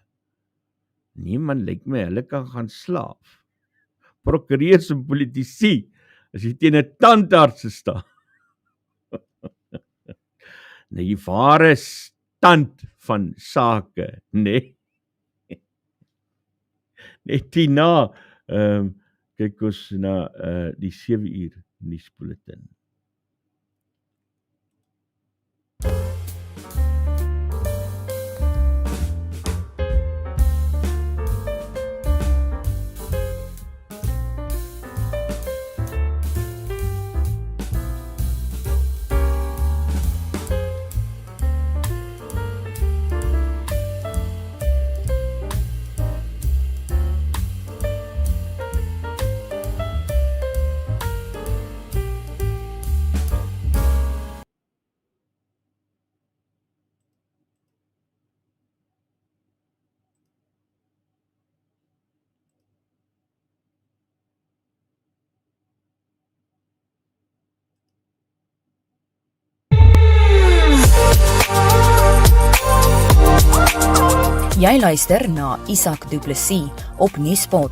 [SPEAKER 2] Nee man, lyk my, hulle kan gaan slaap. Prokureurs en politici, as jy teen 'n tandarts staan. Die ware stand van sake, nee. Net hierna, kyk ons na die 7 uur nuusbulletin.
[SPEAKER 10] Jy luister na Isak Du Plessis op Nuuspod.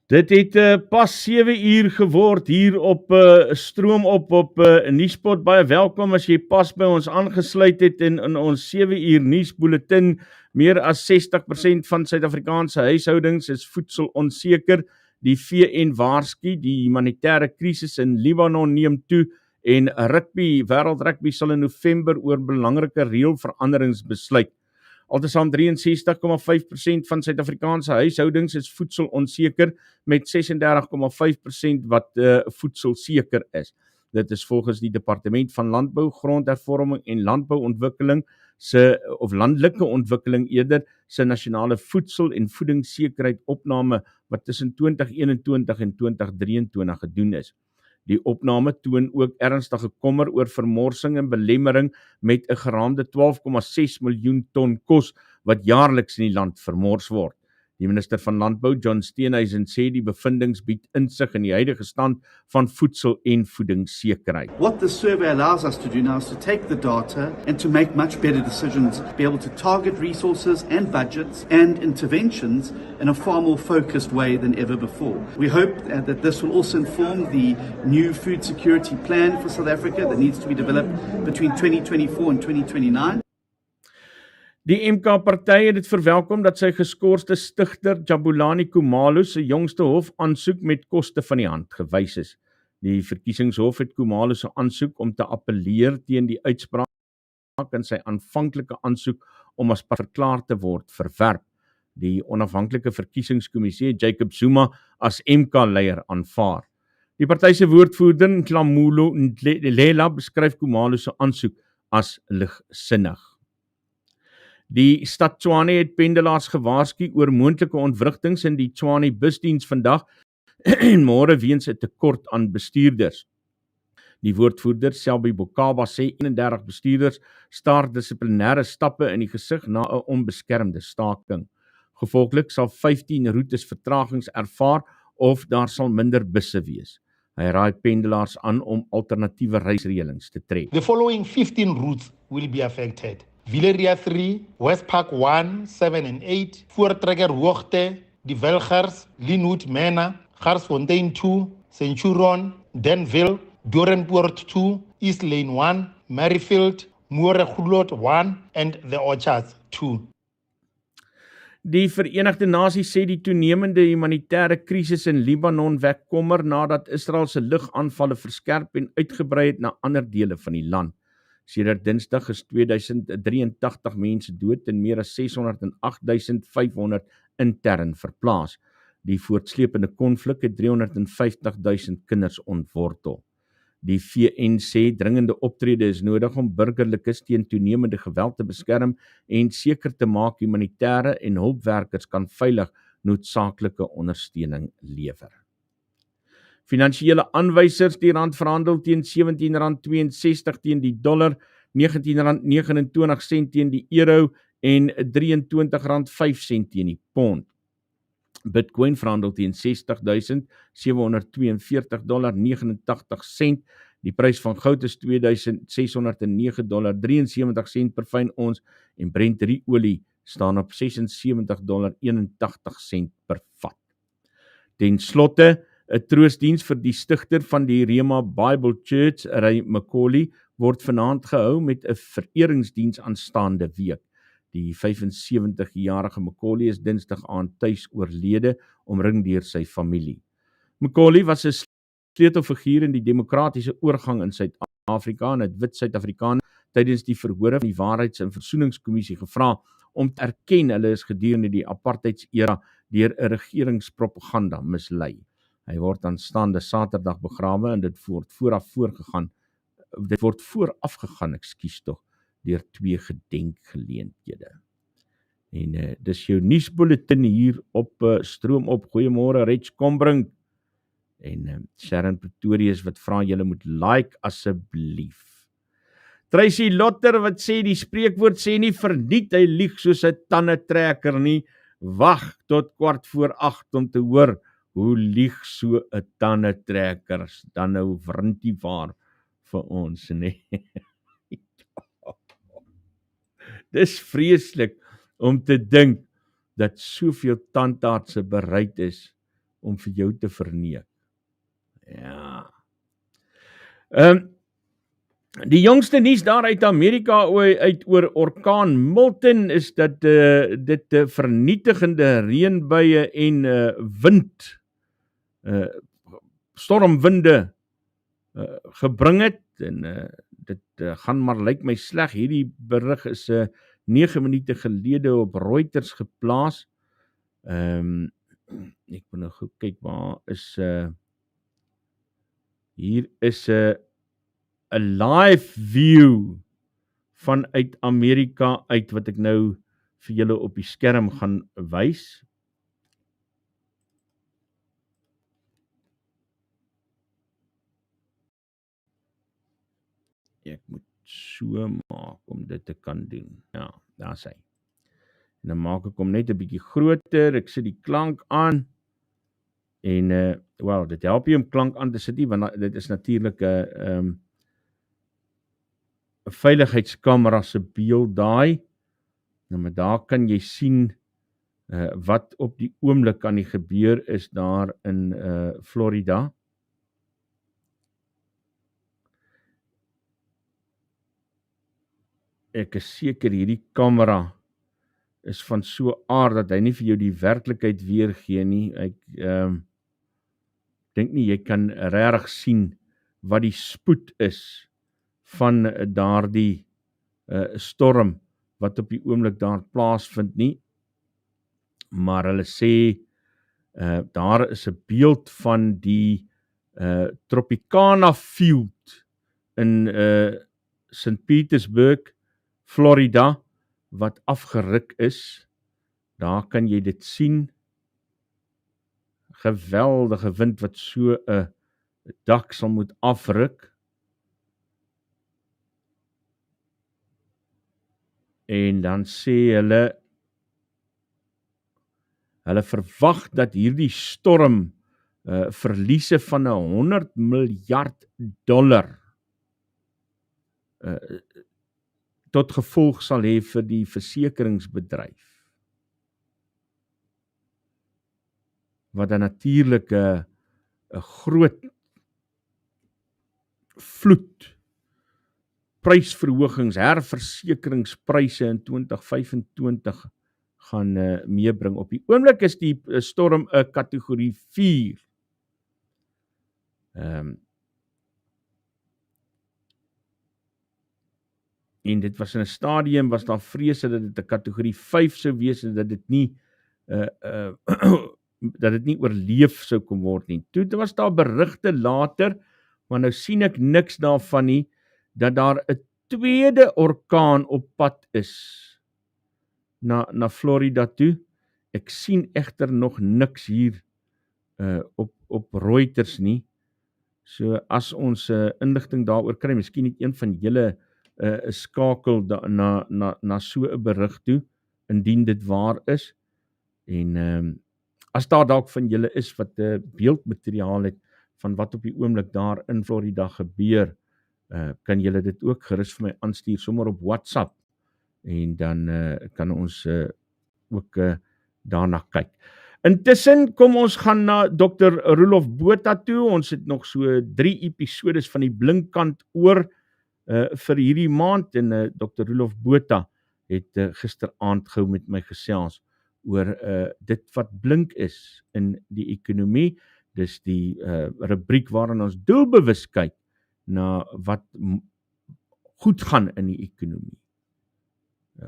[SPEAKER 2] Dit het pas 7 uur geword hier op stroom op Nuuspod. Baie welkom as jy pas by ons aangesluit het in ons 7 uur nuusbulletin. Meer as 60% van Suid-Afrikaanse huishoudings is voedsel onseker. Die VN waarsku, die humanitêre krisis in Libanon neem toe en wêreld rugby sal in November oor belangrike reëlveranderings besluit. Altesaam 63,5% van Suid-Afrikaanse huishoudings is voedsel onseker met 36,5% wat voedsel seker is. Dit is volgens die Departement van Landbou, Grondhervorming en Landbouontwikkeling of landelike ontwikkeling eerder, se nasionale voedsel- en voedingssekerheid opname wat tussen 2021 en 2023 gedoen is. Die opname toon ook ernstige kommer oor vermorsing en belemmering met 'n geraamde 12,6 miljoen ton kos wat jaarliks in die land vermors word. Die minister van Landbou, John Steenhuisen, sê die bevindings bied insig in die huidige stand van voedsel- en voedingssekerheid.
[SPEAKER 11] What this survey allows us to do now is to take the data and to make much better decisions, be able to target resources and budgets and interventions in a far more focused way than ever before. We hope that this will also inform the new food security plan for South Africa that needs to be developed between 2024 and 2029.
[SPEAKER 2] Die MK-party het dit verwelkom dat sy geskorste stigter Jabulani Khumalo se jongste hofaansoek met koste van die hand gewys is. Die verkiesingshof het Khumalo se aansoek om te appeleer teen die uitspraak in sy aanvanklike aansoek om as verklaar te word verwerp. Die onafhanklike verkiesingskommissie het Jacob Zuma as MK-leier aanvaar. Die party se woordvoerder Nhlamulo Ndlela beskryf Khumalo se aansoek as ligsinnig. Die stad Tshwane het pendelaars gewaarsku oor moontlike ontwrigtings in die Tshwane busdiens vandag en môre weens 'n tekort aan bestuurders. Die woordvoerder Selby Bokaba sê 31 bestuurders staar dissiplinêre stappe in die gesig na 'n onbeskermde staking. Gevolglik sal 15 roetes vertragings ervaar of daar sal minder busse wees. Hy raai pendelaars aan om alternatiewe reisreëlings te tref.
[SPEAKER 12] The following 15 routes will be affected. Villeria 3, West Park 1, 7 and 8, Voortrekker Hoogte, Die Welgers, Linwood Manor, Garsfontein 2, Centurion, Denville, Doornpoort 2, East Lane 1, Merrifield, Moore-Goedlot 1 and the Orchards 2.
[SPEAKER 2] Die Verenigde Nasies sê die toenemende humanitêre krisis in Libanon wek kommer nadat Israel se lugaanvalle verskerp en uitgebrei het na ander dele van die land. Sedert Dinsdag is 2083 mense dood en meer as 608.500 intern verplaas. Die voortsleepende konflik het 350.000 kinders ontwortel. Die VN sê dringende optrede is nodig om burgerlikes teen toenemende geweld te beskerm en seker te maak humanitêre en hulpwerkers kan veilig noodsaaklike ondersteuning lewer. Finansiële aanwysers, die rand verhandel teen R17.62 teen die dollar, R19.29 teen die euro en R23.05 teen die pond. Bitcoin verhandel teen $60,742,89. Die prys van goud is $2,609,73 per fyn ons en Brent olie staan op $76,81 per vat. Ten slotte, 'n troostdiens vir die stigter van die Rema Bible Church, Ray Macaulay, word vanaand gehou met 'n vereringsdiens aanstaande week. Die 75-jarige Macaulay is Dinsdag aand tuis oorlede, omring deur sy familie. Macaulay was 'n sleutelfiguur in die demokratiese oorgang in Suid-Afrika en het wit Suid-Afrikaners tydens die verhore van die Waarheids- en Versoeningskommissie gevra om te erken hulle is gedurende die apartheidsera deur 'n regeringspropaganda mislei. Hy word aanstaande Saterdag begrawe en dit word vooraf gegaan, deur 2 gedenkgeleenthede. En dis jou nuusbulletin hier op Stroom op. Goeiemôre, Reg Kombrink. En Sharon Pretorius wat vra julle moet like asseblief. Tracy Lotter wat sê die spreekwoord sê nie verniet, hy lieg soos 'n tandetrekker nie. Wag tot 7:15 om te hoor hoe lieg so 'n tandetrekker. Dan nou wrintie waar vir ons, nee. Dis vreeslik om te dink dat soveel tandartse bereid is om vir jou te verneek. Ja. Die jongste nuus daar uit Amerika uit oor orkaan Milton is dat dit vernietigende reënbuie en wind, stormwinde gebring het en dit gaan maar lyk my sleg. Hierdie berig is 9 minute gelede op Reuters geplaas. Ek moet nou goed kyk, waar is hier is 'n live view vanuit Amerika uit wat ek nou vir julle op die skerm gaan wys. Ek moet so maak om dit te kan doen. Ja, daar is hy. En dan maak ek hom net 'n bietjie groter. Ek sit die klank aan. En dit help jy om klank aan te sit nie, want dit is natuurlik 'n veiligheidskamera se beeld daai. Nou maar daar kan jy sien wat op die oomblik aan die gebeur is daar in Florida. Ek is seker hierdie kamera is van so aard dat hy nie vir jou die werklikheid weergee nie. Ek dink nie jy kan regtig sien wat die spoed is van daardie storm wat op die oomblik daar plaasvind nie. Maar hulle sê daar is 'n beeld van die Tropicana Field in St. Petersburg, Florida, wat afgeruk is. Daar kan jy dit sien. Geweldige wind wat so 'n dak sal moet afruk. En dan sê hulle verwag dat hierdie storm verliese van $100 miljard tot gevolg sal hê vir die versekeringsbedryf. Wat dan natuurlik 'n groot vloed prysverhogings, herversekeringspryse in 2025 gaan meebring. Op die oomblik is die storm 'n kategorie 4. En dit was in 'n stadium, was daar vrese dat dit 'n kategorie 5 sou wees en dat dit nie oorleef sou kom word nie. Toe was daar berigte later, maar nou sien ek niks daarvan nie, dat daar 'n tweede orkaan op pad is na Florida toe. Ek sien egter nog niks hier op Reuters nie. So as ons inligting daaroor kry, miskien net een van julle skakel na so 'n berig toe, indien dit waar is. En as daar dalk van julle is wat beeldmateriaal het van wat op die oomblik daar in Florida gebeur, kan julle dit ook gerus vir my aanstuur, sommer op WhatsApp, en dan kan ons ook daarna kyk. Intussen, kom ons gaan na Dr. Roelof Botha toe. Ons het nog so 3 episodes van die Blinkkant oor vir hierdie maand, en Dr. Roelof Botha het gisteraand gou met my gesels oor dit wat blink is in die ekonomie. Dis die rubriek waarin ons doelbewus kyk na wat goed gaan in die ekonomie.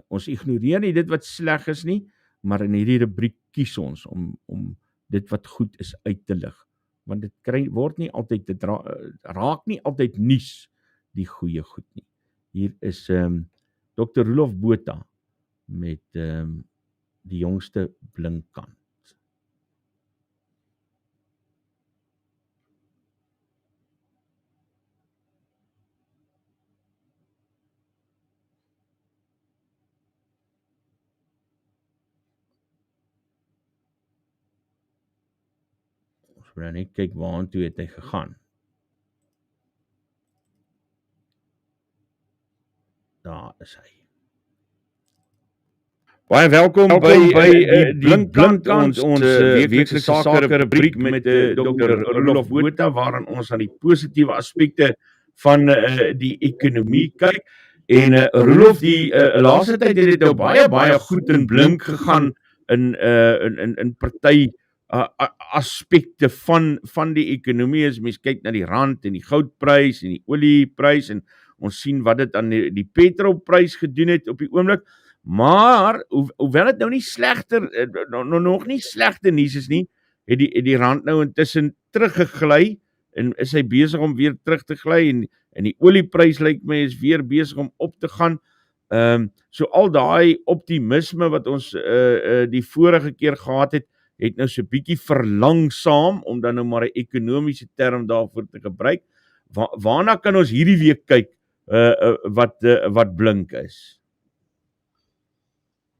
[SPEAKER 2] Ons ignoreer nie dit wat sleg is nie, maar in hierdie rubriek kies ons om dit wat goed is uit te lig. Want dit word nie altyd, dit raak nie altyd nuus, die goeie goed nie. Hier is Dr. Roelof Botha met die jongste Blinkkant. Ons moet net kyk waartoe het hy gegaan. Daar is hy. Baie welkom by die Blinkkant, ons weeklikse sake rubriek met Dr. Roelof Botha, waarin ons aan die positiewe aspekte van die ekonomie kyk. En Roelof, die laaste tyd het dit nou baie goed en blink gegaan in party aspekte van die ekonomie. As mens kyk na die rand en die goudprys en die olieprys, en ons sien wat dit aan die petrolprys gedoen het op die oomblik. Maar, hoewel het nou nie nog nie slegte nuus is nie, het die rand nou intussen teruggegly, en is hy besig om weer terug te gly, en die olieprys lyk my is weer besig om op te gaan. So al daai optimisme wat ons die vorige keer gehad het nou so bietjie verlangsaam, om dan nou maar 'n ekonomiese term daarvoor te gebruik. Waarna kan ons hierdie week kyk wat blink is?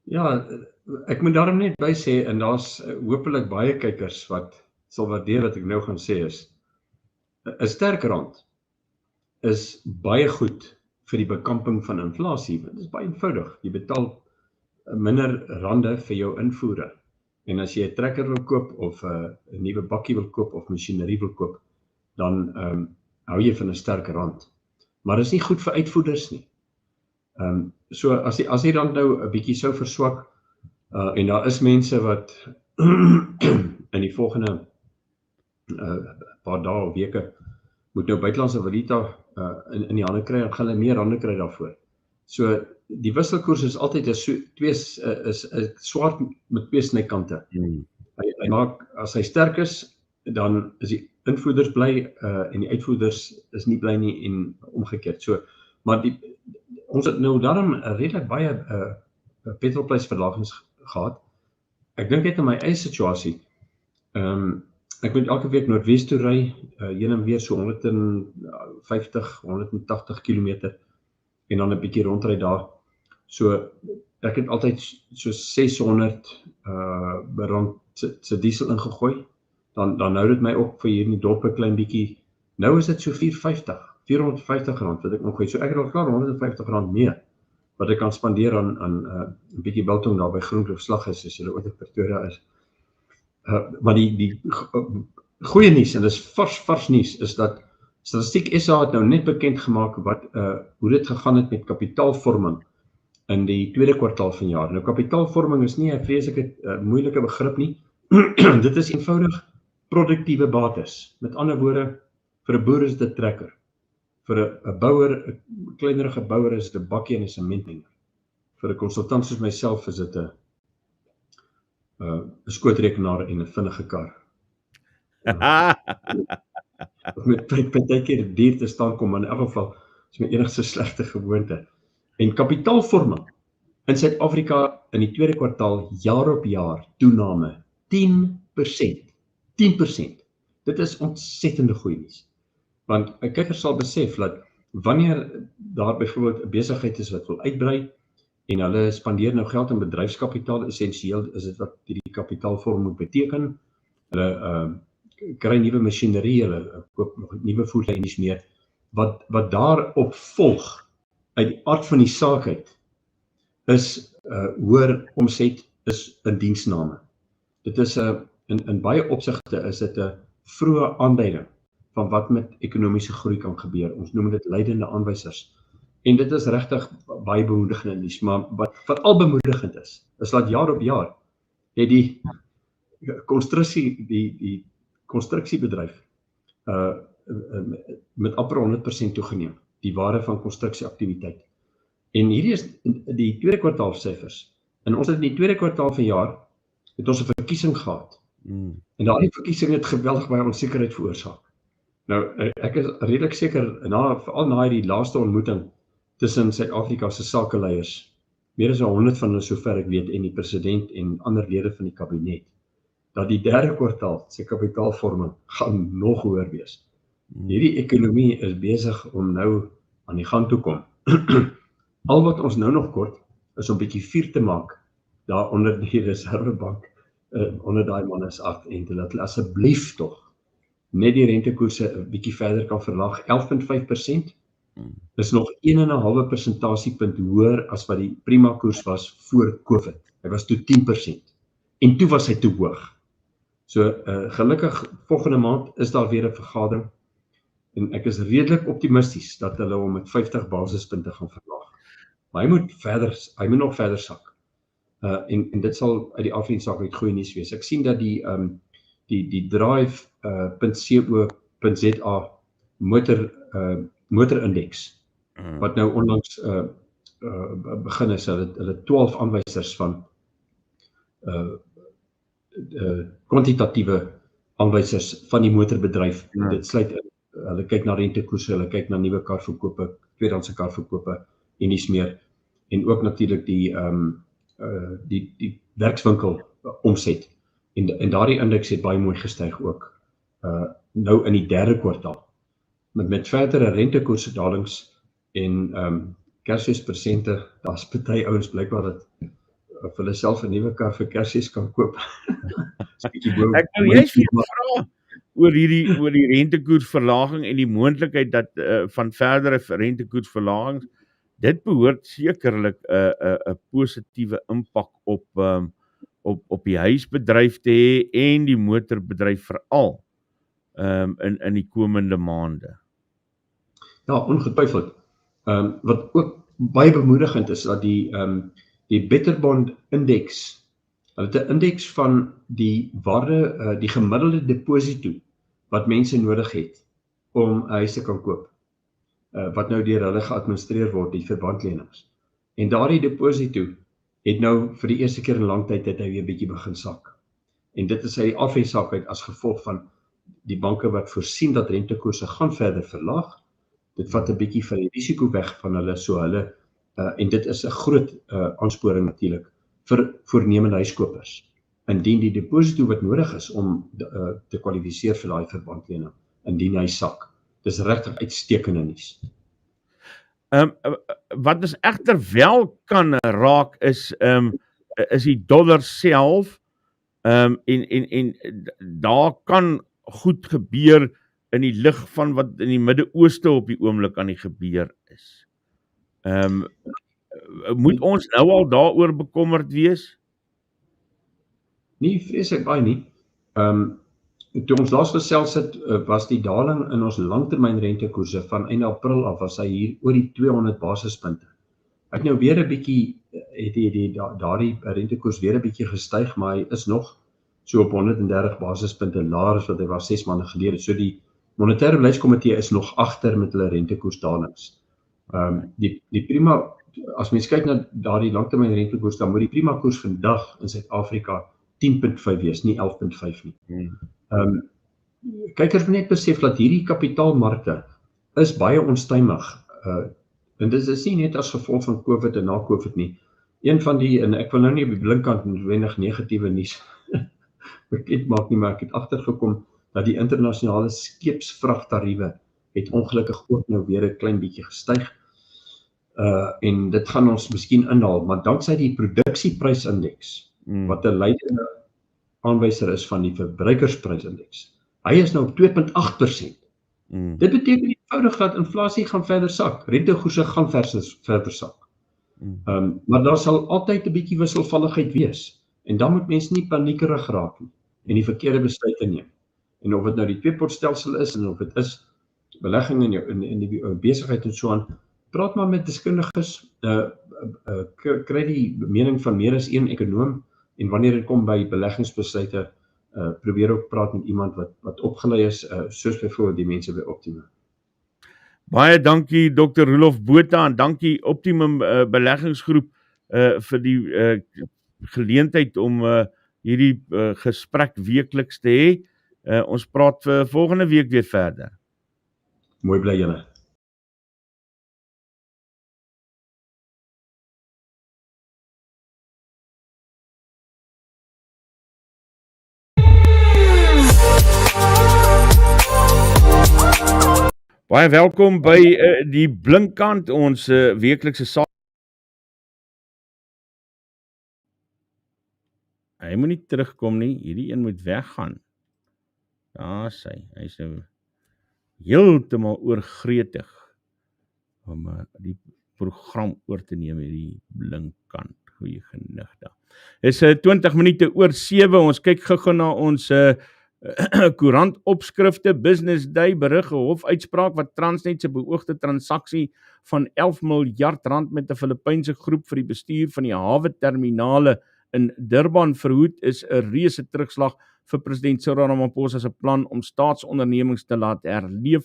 [SPEAKER 13] Ja, ek moet daarom net by sê, en daar's hopelik baie kykers wat sal waardeer wat ek nou gaan sê is, 'n sterk rand is baie goed vir die bekamping van inflasie. Dit is baie eenvoudig. Jy betaal minder rande vir jou invoere. En as jy 'n trekker wil koop, of 'n nuwe bakkie wil koop, of masjinerie wil koop, dan hou jy van 'n sterk rand. Maar dit is nie goed vir uitvoerders nie. So as die rand nou 'n bietjie sou verswak, en daar is mense wat in die volgende paar dae of weke moet nou buitelandse valuta in die hande kry, en gaan hulle meer hande kry daarvoor. So die wisselkoers is altyd is swart met twee snykante. Hy maak, as hy sterk is, dan is die invoerders bly, en die uitvoerders is nie bly nie, en omgekeerd. So, maar ons het nou daarom redelik baie petrolprysverlagings gehad. Ek dink net in my eie situasie, ek moet elke week Noordwes toe ry, heen en weer so 150, 180 kilometer, en dan 'n bietjie rondry daar. So, ek het altyd so 600 rand se diesel ingegooi, dan hou dit my op vir hier in die dorp 'n klein bietjie. Nou is dit so 450 rand wat ek ingooi. So ek het al klaar 150 rand meer wat ek kan spandeer aan 'n bietjie biltong daar by Groenkloof-hoof is, as jy ooit in Pretoria is. Maar die goeie nuus, en dis vars nuus, is dat Statistiek SA het nou net bekend gemaak hoe dit gegaan het met kapitaalvorming in die tweede kwartaal van jaar. Nou, kapitaalvorming is nie 'n vreeslike moeilike begrip nie. Dit is eenvoudig produktiewe bates. Met ander woorde, vir 'n boer is dit 'n trekker. Vir 'n bouer, 'n kleinerige bouer is dit 'n bakkie en 'n sementmenger. Vir 'n konsultant soos myself is dit 'n skootrekenaar en 'n vinnige kar. Met partykeer duur te staan kom, maar in elk geval is my enigste slegte gewoonte. En kapitaalvorming in Suid-Afrika in die tweede kwartaal jaar op jaar toename 10%. 10%. Dit is ontsettende goeie nuus. Want 'n kyker sal besef dat wanneer daar byvoorbeeld 'n besigheid is wat wil uitbrei en hulle spandeer nou geld in bedryfskapitaal, essensieel is dit wat die kapitaalvorm moet beteken. Hulle kry nuwe masjinerie, hulle koop nog nuwe voertuie en iets meer. Wat daarop volg, uit die aard van die saak uit, is hoër omset, is 'n diensname. Dit is in baie opsigte is dit 'n vroeë aanduiding van wat met ekonomiese groei kan gebeur. Ons noem dit leidende aanwysers. En dit is regtig baie bemoedigend nuus, maar wat veral bemoedigend is dat jaar op jaar het die konstruksiebedryf met amper 100% toegeneem, die waarde van konstruksieaktiwiteit. En hierdie is die tweede kwartaalsyfers. En ons het in die tweede kwartaal van jaar het ons 'n verkiesing gehad. En daardie verkiesing het geweldig baie onsekerheid veroorsaak. Nou, ek is redelik seker, veral na die laaste ontmoeting tussen Suid-Afrika se sakeleiers, meer as 100 van hulle sover ek weet, en die president en ander lede van die kabinet, dat die derde kwartaal se kapitaalvorming gaan nog hoër wees. Hierdie ekonomie is besig om nou aan die gang toe kom. Al wat ons nou nog kort, is om 'n bietjie vuur te maak, daar onder die reservebank, onder daai mannes af, en dat hulle asseblief tog net die rentekoerse 'n bietjie verder kan verlaag. 11,5% is nog 1,5 persentasiepunt hoër as wat die prima koers was voor COVID. Hy was toe 10%. En toe was hy te hoog. So gelukkig volgende maand is daar weer 'n vergadering en ek is redelik optimisties dat hulle hom met 50 basispunte gaan verlaag. Maar hy moet nog verder sak. En dit sal uit die afdeling uit goeie nuus wees. Ek sien dat die drive.co.za motorindeks wat nou onlangs begin is, hulle 12 aanwysers van kwantitatiewe aanwysers van die motorbedryf. Dit sluit in, hulle kyk na rentekoerse, hulle kyk na nuwe karverkope, tweedehandse karverkope en iets meer, en ook natuurlik die werkswinkel omset. En daardie indeks het baie mooi gestyg ook nou in die derde kwartaal. Met verdere rentekoersdalings en Kersfeespresente, daar's party ouens blykbaar dat of hulle self 'n nuwe kar vir Kersfees kan koop.
[SPEAKER 2] Ek nou juist vra oor die rentekoersverlaging en die moontlikheid dat van verdere rentekoersverlagings, dit behoort sekerlik 'n positiewe impak op die huisbedryf te hê en die motorbedryf veral in die komende maande.
[SPEAKER 13] Ja, ongetwyfeld. Wat ook baie bemoedigend is, dat die Betterbond indeks, hulle het 'n indeks van die waarde, die gemiddelde deposito wat mense nodig het om 'n huis te kan koop, wat nou deur hulle geadministreer word, die verbandlenings. En daardie deposito het nou vir die eerste keer in lang tyd het hy weer bietjie begin sak. En dit is uit die afhengsaak uit as gevolg van die banke wat voorsien dat rentekoerse gaan verder verlaag. Dit vat 'n bietjie van die risiko weg van hulle, so hulle en dit is 'n groot aansporing natuurlik vir voornemende huiskopers. Indien die deposito wat nodig is om te kwalifiseer vir daai verbandlening, indien hy sak. Dis regtig uitstekende nuus.
[SPEAKER 2] Wat ons egter wel kan raak is die dollar self, en daar kan goed gebeur in die lig van wat in die Midde-Ooste op die oomblik aan die gebeur is. Moet ons nou al daaroor bekommerd wees?
[SPEAKER 13] Nee, vreeslik baie nie. Toe ons laas gesels het, was die daling in ons langtermyn rentekoerse van einde April af, was hy hier oor die 200 basispunte. Ek nou weer 'n bietjie, het daardie rentekoers weer 'n bietjie gestyg, maar hy is nog so op 130 basispunte laer as wat hy was 6 maande gelede. So die monetêre beleidskomitee is nog agter met hulle rentekoersdalings. Die prima, as mens kyk na daardie langtermyn rentekoers, dan moet die prima koers vandag in Suid-Afrika 10,5 wees, nie 11,5 nie. Kykers moet net besef dat hierdie kapitaalmarkte is baie onstuimig. En dit is nie net as gevolg van COVID en na COVID nie. Een van die, en ek wil nou nie op die blinkkant noodwendig negatiewe nuus bekend maak nie, maar ek het agtergekom dat die internasionale skeepsvragtariewe het ongelukkig ook nou weer 'n klein bietjie gestyg. en dit gaan ons miskien inhaal, maar danksy die produksieprysindex, wat 'n leidende aanwyser is van die verbruikersprysindeks, hy is nou op 2.8%. Dit beteken eenvoudig dat inflasie gaan verder sak, rentekoerse gaan verder sak. Maar daar sal altyd 'n bietjie wisselvalligheid wees, en dan moet mense nie paniekerig raak nie, en die verkeerde besluite neem. En of dit nou die tweepotstelsel is, en of dit is belegging in die besigheid en so aan, praat maar met deskundiges, kry die mening van meer as een ekonoom, en wanneer dit kom by beleggingsbesluite, probeer ook praat met iemand wat opgelei is, soos byvoorbeeld die mense by Optimum.
[SPEAKER 2] Baie dankie Dr. Roelof Botha, en dankie Optimum beleggingsgroep vir die geleentheid om hierdie gesprek weekliks te hê. Ons praat vir volgende week weer verder.
[SPEAKER 13] Mooi bly julle.
[SPEAKER 2] Baie welkom by die Blinkkant, ons weeklikse saak. Hy moet nie terugkom nie, hierdie een moet weggaan. Daar is hy is nou heeltemal oorgretig om die program oor te neem, hierdie Blinkkant. Goeie genigdag. Is 20 minute oor 7, ons kyk gou na ons koerantopskrifte, Business Day, berig 'n hofuitspraak wat Transnet se beoogde transaksie van 11 miljard rand met 'n Filipynse groep vir die bestuur van die hawe-terminale in Durban verhoed, is 'n reuse terugslag vir president Cyril Ramaphosa se plan om staatsondernemings te laat herleef.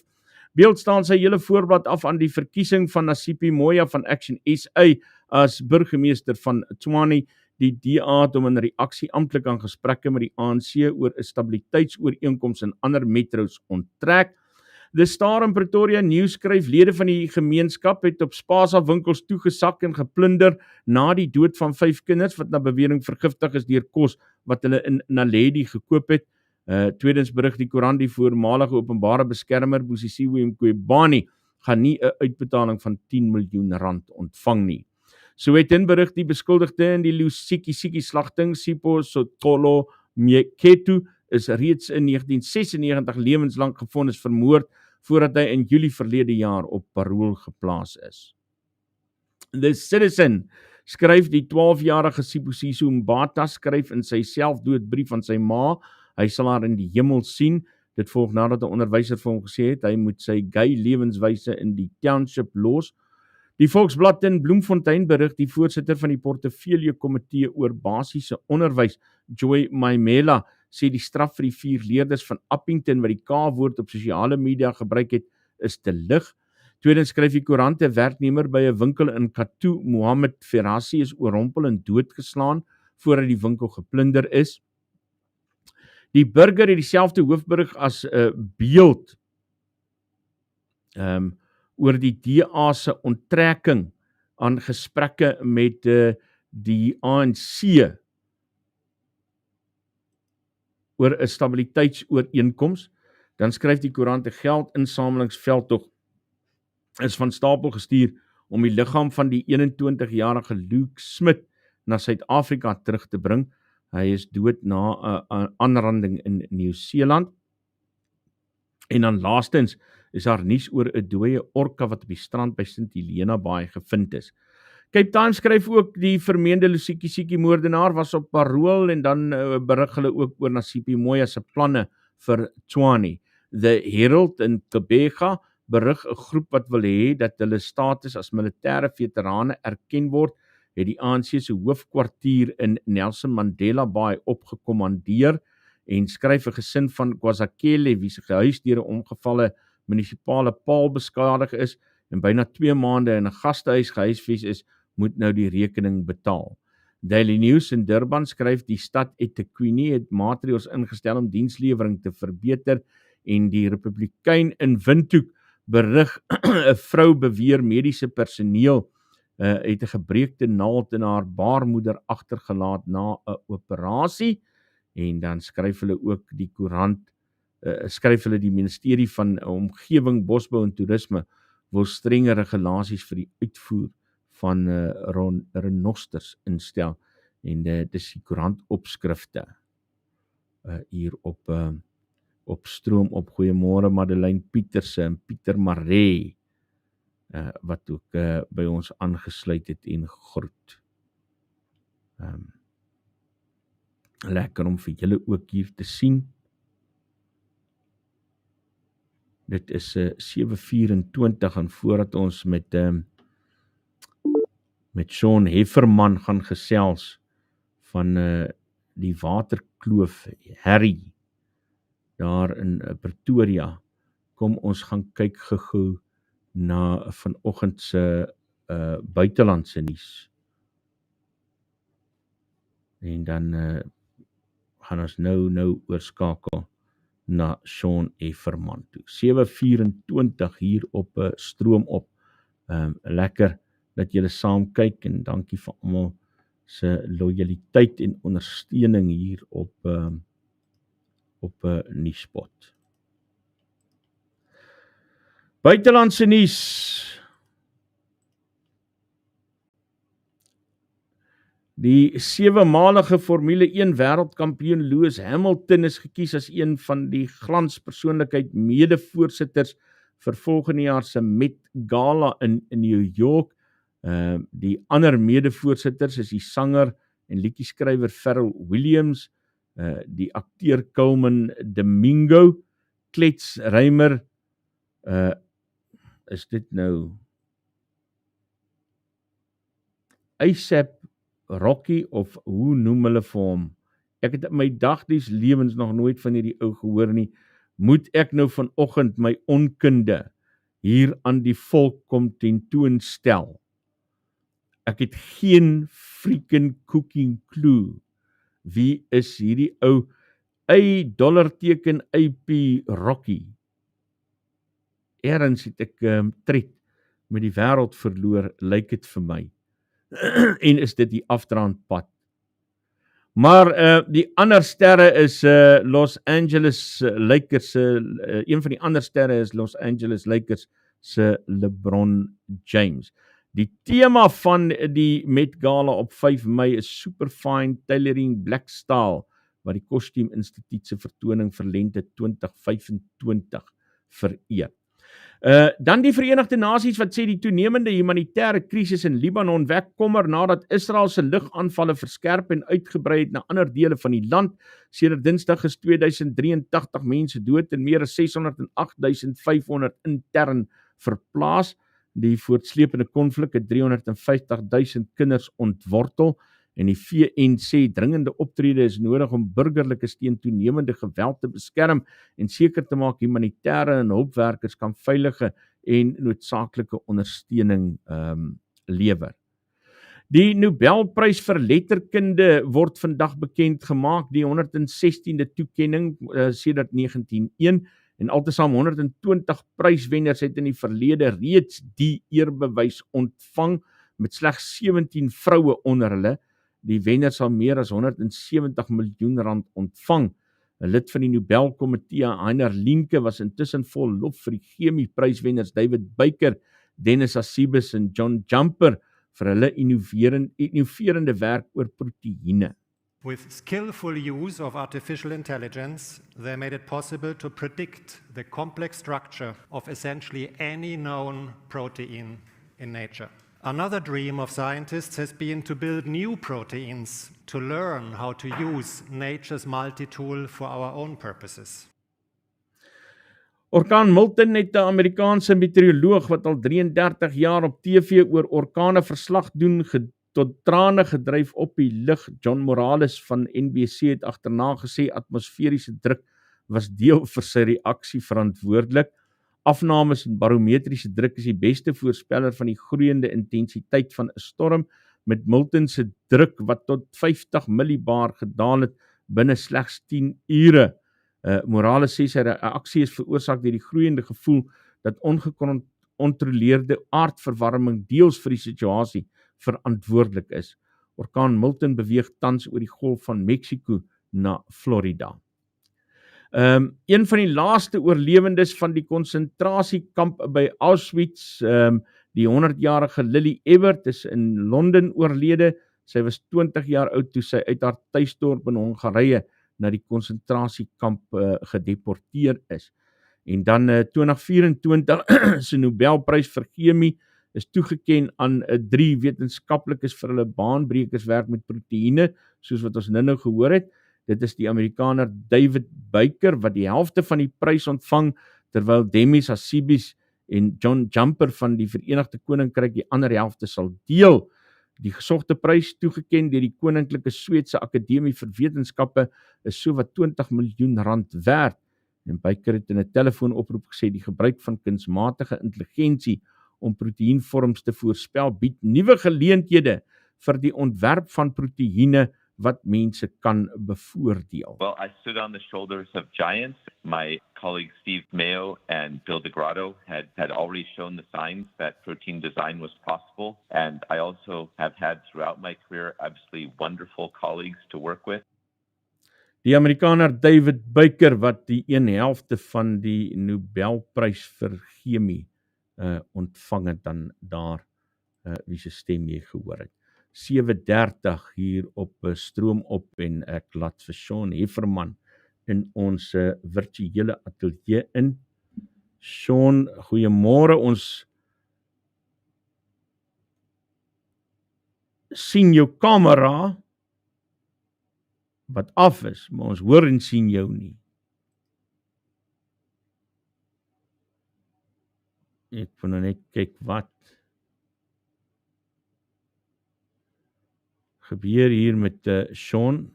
[SPEAKER 2] Beeld staan sy hele voorblad af aan die verkiesing van Nasipi Moya van Action SA as burgemeester van Tshwane. Die DA het hom in reaksie amptelik aan gesprekke met die ANC oor 'n stabiliteitsooreenkoms in ander metros onttrek. The Star in Pretoria Nuus skryf lede van die gemeenskap het op Spaza winkels toegesak en geplunder na die dood van 5 kinders wat na bewering vergiftig is deur kos wat hulle in Naledi gekoop het. Tweedens berig die koerant die voormalige openbare beskermer Busisiwe Mqwebane gaan nie 'n uitbetaling van 10 miljoen rand ontvang nie. Sowetan berig die beskuldigde in die Lusiki slagting, Sipho Sotolo Mieketu, is reeds in 1996 lewenslank gevonnis vermoord voordat hy in Julie verlede jaar op parool geplaas is. The Citizen skryf die 12-jarige Sibusiso Mbata skryf in sy selfdoodbrief aan sy ma, hy sal haar in die hemel sien. Dit volg nadat 'n onderwyser vir hom gesê het hy moet sy gay lewenswyse in die township los. Die Volksblad in Bloemfontein berig die voorsitter van die portefeulje komitee oor basiese onderwys, Joy Maimela, sê die straf vir die 4 leerders van Appington wat die K-woord op sosiale media gebruik het, is te lig. Tweedens skryf die koerant 'n werknemer by 'n winkel in Kathu, Mohammed Ferrasi, is oorrompel en doodgeslaan voordat die winkel geplunder is. Die Burger het dieselfde hoofberig as 'n Beeld oor die DA se onttrekking aan gesprekke met die ANC oor 'n stabiliteitsooreenkoms. Dan skryf die koerant 'n geldinsamelingsveldtog is van stapel gestuur om die liggaam van die 21-jarige Luke Smith na Suid-Afrika terug te bring. Hy is dood na 'n aanranding in Nieu-Seeland. En dan laastens is daar nuus oor 'n dooie orka wat op die strand by St. Helena Baai gevind is. Cape Times skryf ook die vermeende Lusiki moordenaar was op parool en dan berig hulle ook oor Nasipi Moya se planne vir Tshwane. The Herald in Tobega berig 'n groep wat wil hê dat hulle status as militêre veterane erken word, het die ANC se hoofkwartier in Nelson Mandela Bay opgekommandeer en skryf 'n gesin van KwaZakele wie se huis deur 'n omgevalle munisipale paal beskadig is en byna 2 maande in 'n gastehuis gehuisves is, moet nou die rekening betaal. Daily News in Durban skryf die stad eThekwini het maatreëls ingestel om dienslewering te verbeter en die Republikein in Windhoek berig 'n vrou beweer mediese personeel het 'n gebreekte naald in haar baarmoeder agtergelaat na 'n operasie en dan skryf hulle ook die koerant skryf hulle die ministerie van omgewing, bosbou en toerisme wil strenger regulasies vir die uitvoer van renosters instel en dit is die koerantopskrifte hier op stroom op Goeiemôre Madeleine Pieterse en Pieter Maree wat ook by ons aangesluit het en groet. Lekker om vir julle ook hier te sien. Dit is 7:24 en voordat ons met Sean Hefferman gaan gesels van die Waterkloof Harry daar in Pretoria, kom ons gaan kyk gou na vanoggend se buitelandse nuus. En dan gaan ons nou oorskakel na Sean Hefferman toe. 7:24 hier op stroom op. Lekker dat julle saam kyk en dankie vir almal se lojaliteit en ondersteuning hier op Nuuspod. Buitelandse nuus. Die 7-malige Formule 1 wêreldkampioen Lewis Hamilton is gekies as een van die glanspersoonlikheid mede-voorsitters vir volgende jaar se Met Gala in New York. Die ander mede-voorsitters is die sanger en liedjeskrywer Pharrell Williams, die akteur Coleman Domingo, kletsrymer, is dit nou A$AP Rocky of hoe noem hulle vir hom? Ek het in my dagdies lewens nog nooit van hierdie ou gehoor nie. Moet ek nou vanoggend my onkunde hier aan die volk kom tentoonstel? Ek het geen freaking cooking clue. Wie is hierdie ou $AP Rocky? Ergens het ek tred met die wêreld verloor, lyk dit vir my. En is dit die afdraandpad. Maar die ander sterre is Los Angeles Lakers, een van die ander sterre is Los Angeles Lakers se LeBron James. Die tema van die Met Gala op 5 Mei is Superfine Tailoring Black Style, wat die Kostuum Instituut se vertoning vir lente 2025 vereer. Dan die Verenigde Nasies wat sê die toenemende humanitêre krisis in Libanon wek kommer nadat Israel se lugaanvalle verskerp en uitgebrei het na ander dele van die land. Sedert Dinsdag is 2083 mense dood en meer as 608.500 intern verplaas. Die voortsleepende konflik het 350.000 kinders ontwortel en die VN sê dringende optrede is nodig om burgerlikes teen toenemende geweld te beskerm en seker te maak humanitêre en hulpwerkers kan veilige en noodsaaklike ondersteuning lewer. Die Nobelprys vir letterkunde word vandag bekend gemaak, die 116de toekenning sedert 1901 en altesaam 120 pryswenners het in die verlede reeds die eerbewys ontvang met slegs 17 vroue onder hulle. Die wenner sal meer as 170 miljoen rand ontvang. 'n Lid van die Nobelkomitee, Heiner Linke, was intussen vol lof vir die chemiepryswenners David Baker, Dennis Asibis en John Jumper vir hulle innoverende werk oor proteïene.
[SPEAKER 14] With skillful use of artificial intelligence, they made it possible to predict the complex structure of essentially any known protein in nature. Another dream of scientists has been to build new proteins to learn how to use nature's multi-tool for our own purposes.
[SPEAKER 2] Orkaan Milton het 'n Amerikaanse meteoroloog wat al 33 jaar op TV oor orkane verslag doen tot trane gedryf op die lug. John Morales van NBC het agterna gesê atmosferiese druk was deel vir sy reaksie verantwoordelik. Afnames en barometriese druk is die beste voorspeller van die groeiende intensiteit van 'n storm, met Milton se druk wat tot 50 millibar gedaal het binne slegs 10 ure. Morales sê sy reaksie is veroorsaak deur die groeiende gevoel dat ongecontroleerde aardverwarming deels vir die situasie verantwoordelik is. Orkaan Milton beweeg tans oor die Golf van Mexiko na Florida. Een van die laaste oorlewendes van die konsentrasiekamp by Auschwitz, Die 100-jarige Lily Ebert is in Londen oorlede. Sy was 20 jaar oud toe sy uit haar tuisdorp in Hongarye na die konsentrasiekamp gedeporteer is. En dan 2024 se Nobelprys vir chemie is toegeken aan 3 wetenskaplikes vir hulle baanbrekerswerk met proteïene, soos wat ons nou gehoor het. Dit is die Amerikaner David Baker wat die helfte van die prys ontvang, terwyl Demis Hassibis en John Jumper van die Verenigde Koninkryk die ander helfte sal deel. Die gesogte prys, toegeken deur die Koninklike Sweedse Akademie vir Wetenskappe, is so wat 20 miljoen rand werd. En Baker het in 'n telefoonoproep gesê die gebruik van kunsmatige intelligensie om proteïenvorms te voorspel bied nuwe geleenthede vir die ontwerp van proteïene wat mense kan bevoordeel.
[SPEAKER 15] Well, I stood on the shoulders of giants. My colleagues Steve Mayo and Bill DeGrotto had already shown the signs that protein design was possible. And I also have had throughout my career absolutely wonderful colleagues to work with.
[SPEAKER 2] Die Amerikaner David Baker wat die 1/2 van die Nobelprys vir chemie ontvang het, dan daar wie se stem jy gehoor het. 7:30 hier op Stroom op en ek laat vir Sean Hefferman in ons virtuele ateljee in. Sean, goeiemôre. Ons sien jou kamera wat af is, maar ons hoor en sien jou nie. Ek wil nou net kyk wat gebeur hier met Sean.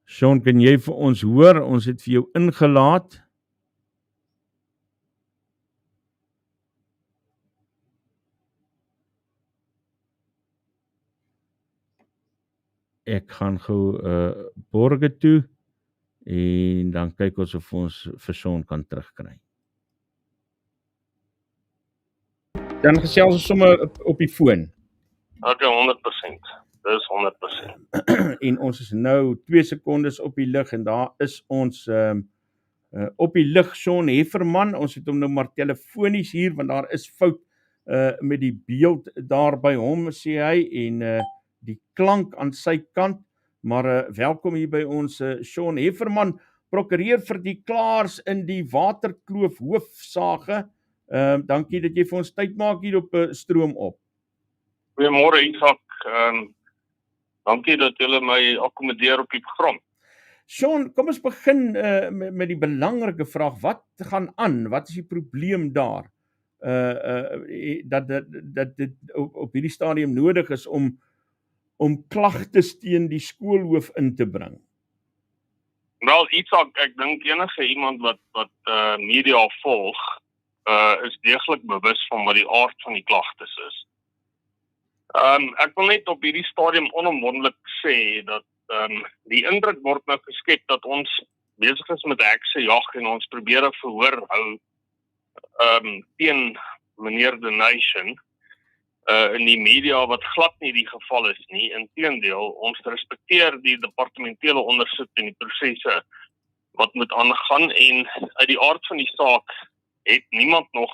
[SPEAKER 2] Sean, kan jy vir ons hoor? Ons het vir jou ingelaat. Ek gaan gou borge toe en dan kyk ons of ons vir Sean kan terugkry. Dan gesels ons sommer op die foon.
[SPEAKER 16] Okay, 100%. Dis 100%.
[SPEAKER 2] En ons is nou 2 sekondes op die lig en daar is ons op die lig Sean Hefferman. Ons het hom nou maar telefonies hier want daar is fout met die beeld daar by hom, sê hy, en die klank aan sy kant, maar welkom hier by ons Sean Hefferman, prokureur vir die klaers in die Waterkloof-hoof saak. Dankie dat jy vir ons tyd maak hier op Stroom op.
[SPEAKER 16] Goeiemôre Isak, dankie dat julle my akkommodeer op die program.
[SPEAKER 2] Sean, kom ons begin met die belangrike vraag, wat gaan aan? Wat is die probleem daar? Dat dit op hierdie stadium nodig is om klagtes teen die skoolhoof in te bring?
[SPEAKER 16] Wel, Isak, ek dink enige iemand wat media volg, is deeglik bewus van wat die aard van die klagtes is. Ek wil net op hierdie stadium onomwondelik sê dat die indruk word nou geskep dat ons besig is met heksejag en ons probeer 'n verhoor hou teen meneer The Nation in die media, wat glad nie die geval is nie. Inteendeel, ons respekteer die departementele ondersoek en die prosesse wat moet aangaan, en uit die aard van die saak het niemand nog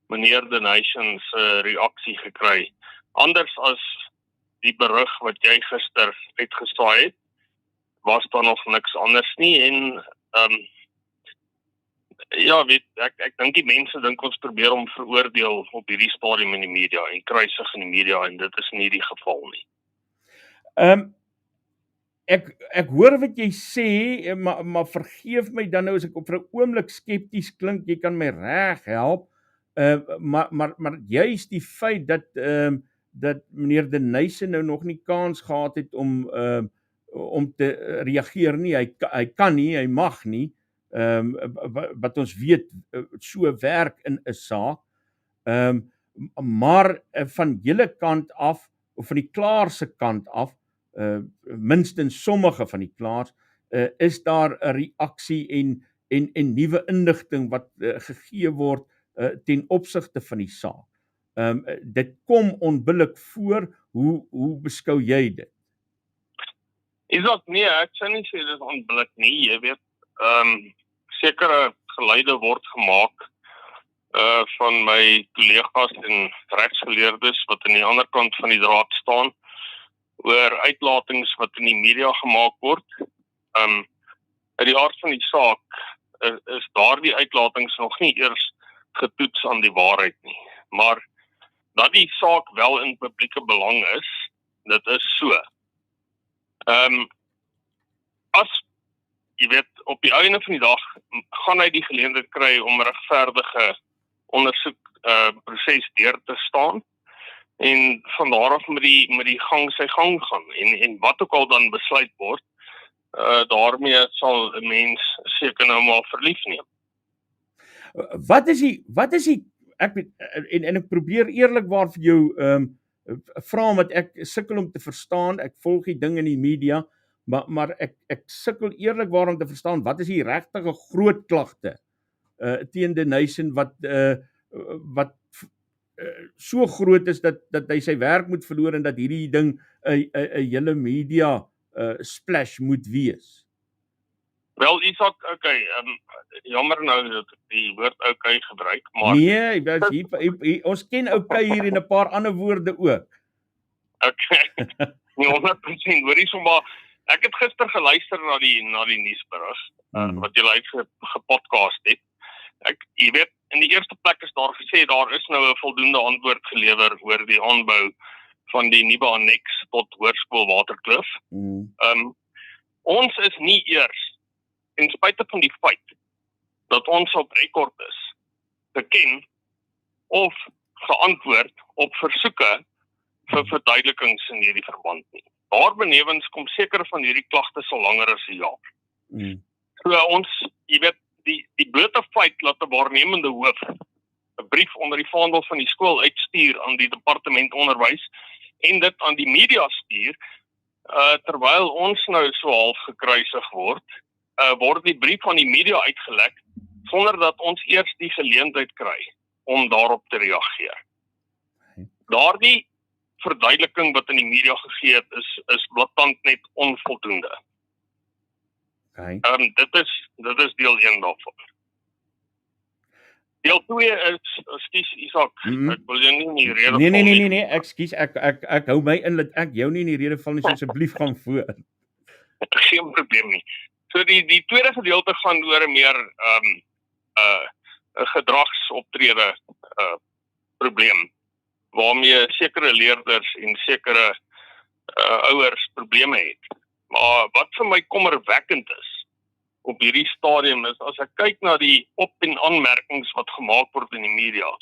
[SPEAKER 16] meneer The Nation se reaksie gekry. Anders as die berig wat jy gister uitgesaai het, was daar nog niks anders nie, en ja, ek dink die mense dink ons probeer om veroordeel op hierdie stadium in die media en kruisig in die media, en dit is nie die geval nie.
[SPEAKER 2] Ek hoor wat jy sê, maar vergeef my dan nou as ek op vir 'n oomblik skepties klink, jy kan my reg help, maar juist die feit dat meneer De Nuyse nou nog nie kans gehad het om te reageer nie, hy kan nie, hy mag nie, wat ons weet, so werk in 'n saak, maar van julle kant af, of van die klaar se kant af, minstens sommige van die klaars, is daar 'n reaksie en nuwe inligting wat gegee word ten opsigte van die saak. Dit kom onbillik voor, hoe beskou jy dit?
[SPEAKER 16] Is dat nee, ek sê nie sê dit is onbillik nie, jy weet, sekere geluide word gemaak van my kollegas en regsgeleerdes wat aan die ander kant van die draad staan oor uitlatings wat in die media gemaak word. Uit die aard van die saak is daardie uitlatings nog nie eers getoets aan die waarheid nie. Maar dat die saak wel in publieke belang is, dit is so. As jy weet, op die einde van die dag gaan hy die geleentheid kry om 'n regverdige ondersoekproses deur te staan en van daar af met die gang sy gang gaan en wat ook al dan besluit word, daarmee sal 'n mens seker nou maar verlief neem.
[SPEAKER 2] Wat is die ek probeer eerlikwaar vir jou vra wat ek sukkel om te verstaan, ek volg die ding in die media, maar ek sukkel eerlikwaar om te verstaan, wat is die regtige groot klagte teen Denison wat so groot is dat hy sy werk moet verloor en dat hierdie ding 'n hele media splash moet wees?
[SPEAKER 16] Wel, Isak, okay, jammer nou dat ek die woord okay gebruik, maar...
[SPEAKER 2] Nee, ons ken okay hier en 'n paar ander woorde ook.
[SPEAKER 16] Okay, nie 100% hoorie so, maar ek het gister geluister na die nuusberig, wat julle gepodcast het. Jy weet, in die eerste plek is daar gesê, daar is nou 'n voldoende antwoord gelewer oor die aanbou van die nuwe anneks tot hoërskool Waterkloof. Ons is nie eers, ten spyte van die feit dat ons op rekord is, beken of geantwoord op versoeke vir verduidelikings in hierdie verband nie. Daarbenewens kom sekere van hierdie klagtes al langer as 'n jaar. So ons, jy weet, die blote feit dat 'n waarnemende hoof 'n brief onder die vaandel van die skool uitstuur aan die departement onderwys en dit aan die media stuur, terwyl ons nou so half gekruisig word, word die brief van die media uitgelek sonder dat ons eers die geleentheid kry om daarop te reageer. Daardie verduideliking wat in die media gegee het is blaatant net onvoldoende.
[SPEAKER 2] Okay.
[SPEAKER 16] Dit is deel 1 daarvan. Deel 2 is, ekskuus Isak, ek wil jou nie in die rede val nie.
[SPEAKER 2] Nee, ekskuus, ek hou my in dat ek jou nie in die rede val nie, so asseblief gaan voort.
[SPEAKER 16] Geen probleem nie. So die tweede gedeelte gaan oor 'n meer 'n gedragsoptrede probleem, waarmee sekere leerders en sekere ouers probleme het. Maar wat vir my kommerwekkend is op hierdie stadium is, as ek kyk na die op- en aanmerkings wat gemaak word in die media,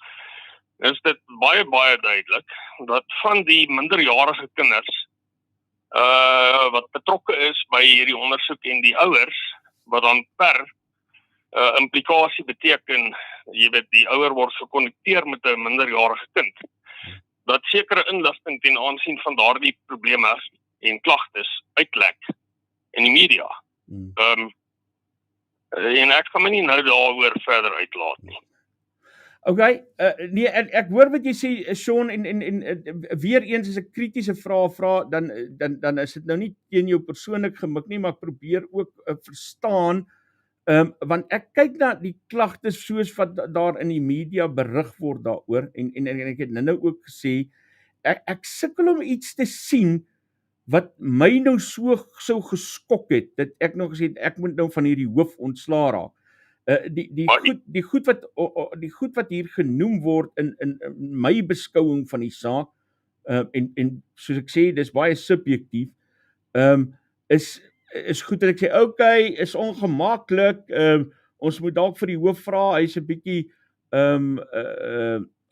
[SPEAKER 16] is dit baie, baie duidelik dat van die minderjarige kinders wat betrokke is by hierdie ondersoek en die ouers, wat dan per implikasie beteken, jy weet, die ouer word gekonnekteer met 'n minderjarige kind, dat sekere inligting ten aansien van daardie probleme en klagtes uitlek in die media. En ek kan my nie nou daaroor verder uitlaat nie.
[SPEAKER 2] Okay, nee, ek hoor wat jy sê, Sean, en weer eens as ek kritiese vrae vra, dan is dit nou nie teen jou persoonlik gemik nie, maar ek probeer ook verstaan, want ek kyk na die klagtes soos wat daar in die media berig word daaroor, en ek het nou ook gesê, ek sukkel om iets te sien wat my nou so geskok het, dat ek nog gesê het, ek moet nou van hierdie hoof ontslaa raak. Die goed wat hier genoem word in my beskouing van die saak, en soos ek sê, dis baie subjektief, is goed dat ek sê, okay, is ongemaklik, ons moet dalk vir die hoof vra, hy is 'n bietjie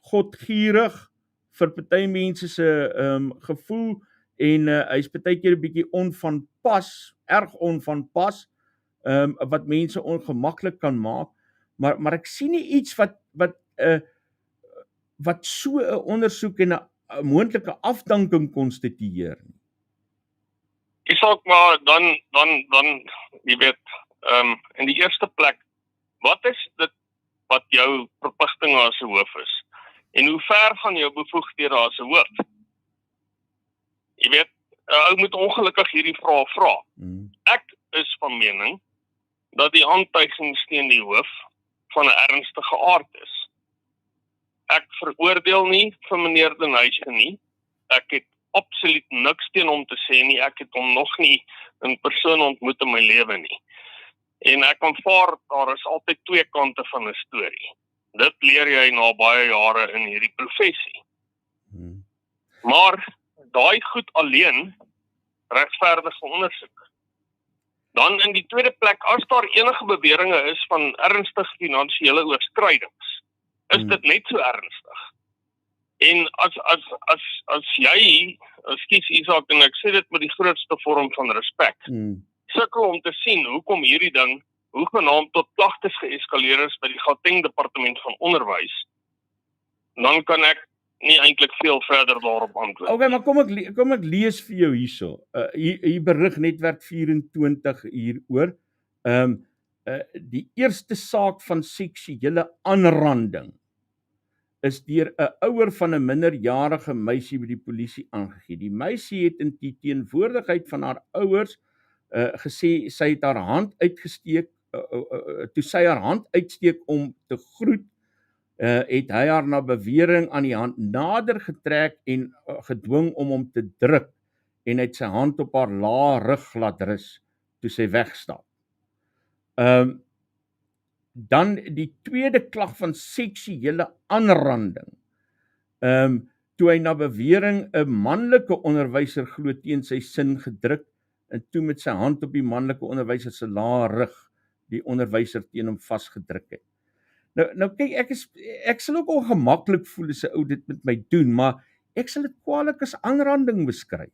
[SPEAKER 2] godgierig vir party mense se gevoel, en hy is partykeer 'n bietjie onvanpas, erg onvanpas, wat mense ongemaklik kan maak, maar ek sien nie iets wat so 'n ondersoek en 'n moontlike afdanking konstitueer nie.
[SPEAKER 16] Ek sê maar dan jy weet, in die eerste plek, wat is dit wat jou verpligtinge as 'n hoof is? En hoe ver gaan jou bevoegdhede as 'n hoof? Jy weet, ou moet ongelukkig hierdie vrae vra. van mening dat die aantuigings teen die hoof van 'n ernstige aard is. Ek veroordeel nie vir meneer De Nuyse nie. Ek het absoluut niks teen hom te sê nie. Ek het hom nog nie in persoon ontmoet in my lewe nie. En ek aanvaar, daar is altyd twee kante van 'n storie. Dit leer jy na baie jare in hierdie professie. Maar daai goed alleen regverdige ondersoek. Dan in die tweede plek, as daar enige beweringe is van ernstige finansiële oorskrydings, is dit net so ernstig. En as jy, ekskuus Isak, en ek sê dit met die grootste vorm van respek, sukkel om te sien hoekom hierdie ding hoegenaamd tot klagtes geeskaleer is by die Gauteng Departement van Onderwys, dan kan ek nie eintlik veel verder daarop antwoord.
[SPEAKER 2] Okay, maar kom ek lees vir jou hierso. Hier berig Netwerk 24 hieroor. Die eerste saak van seksuele aanranding is deur 'n ouer van 'n minderjarige meisie by die polisie aangegee. Die meisie het in die teenwoordigheid van haar ouers gesê sy het haar hand uitgesteek, toe sy haar hand uitsteek om te groet, het hy haar na bewering aan die hand nader getrek en gedwing om hom te druk en het sy hand op haar lae rug laat rus toe sy wegstap. Dan die tweede klag van seksuele aanranding. Toe hy na bewering 'n manlike onderwyser glo teen sy sin gedruk en toe met sy hand op die manlike onderwyser se lae rug die onderwyser teen hom vasgedruk het. Nou kyk, ek sal ook ongemaklik voel as 'n ou dit met my doen, maar ek sal dit kwaliek as aanranding beskryf.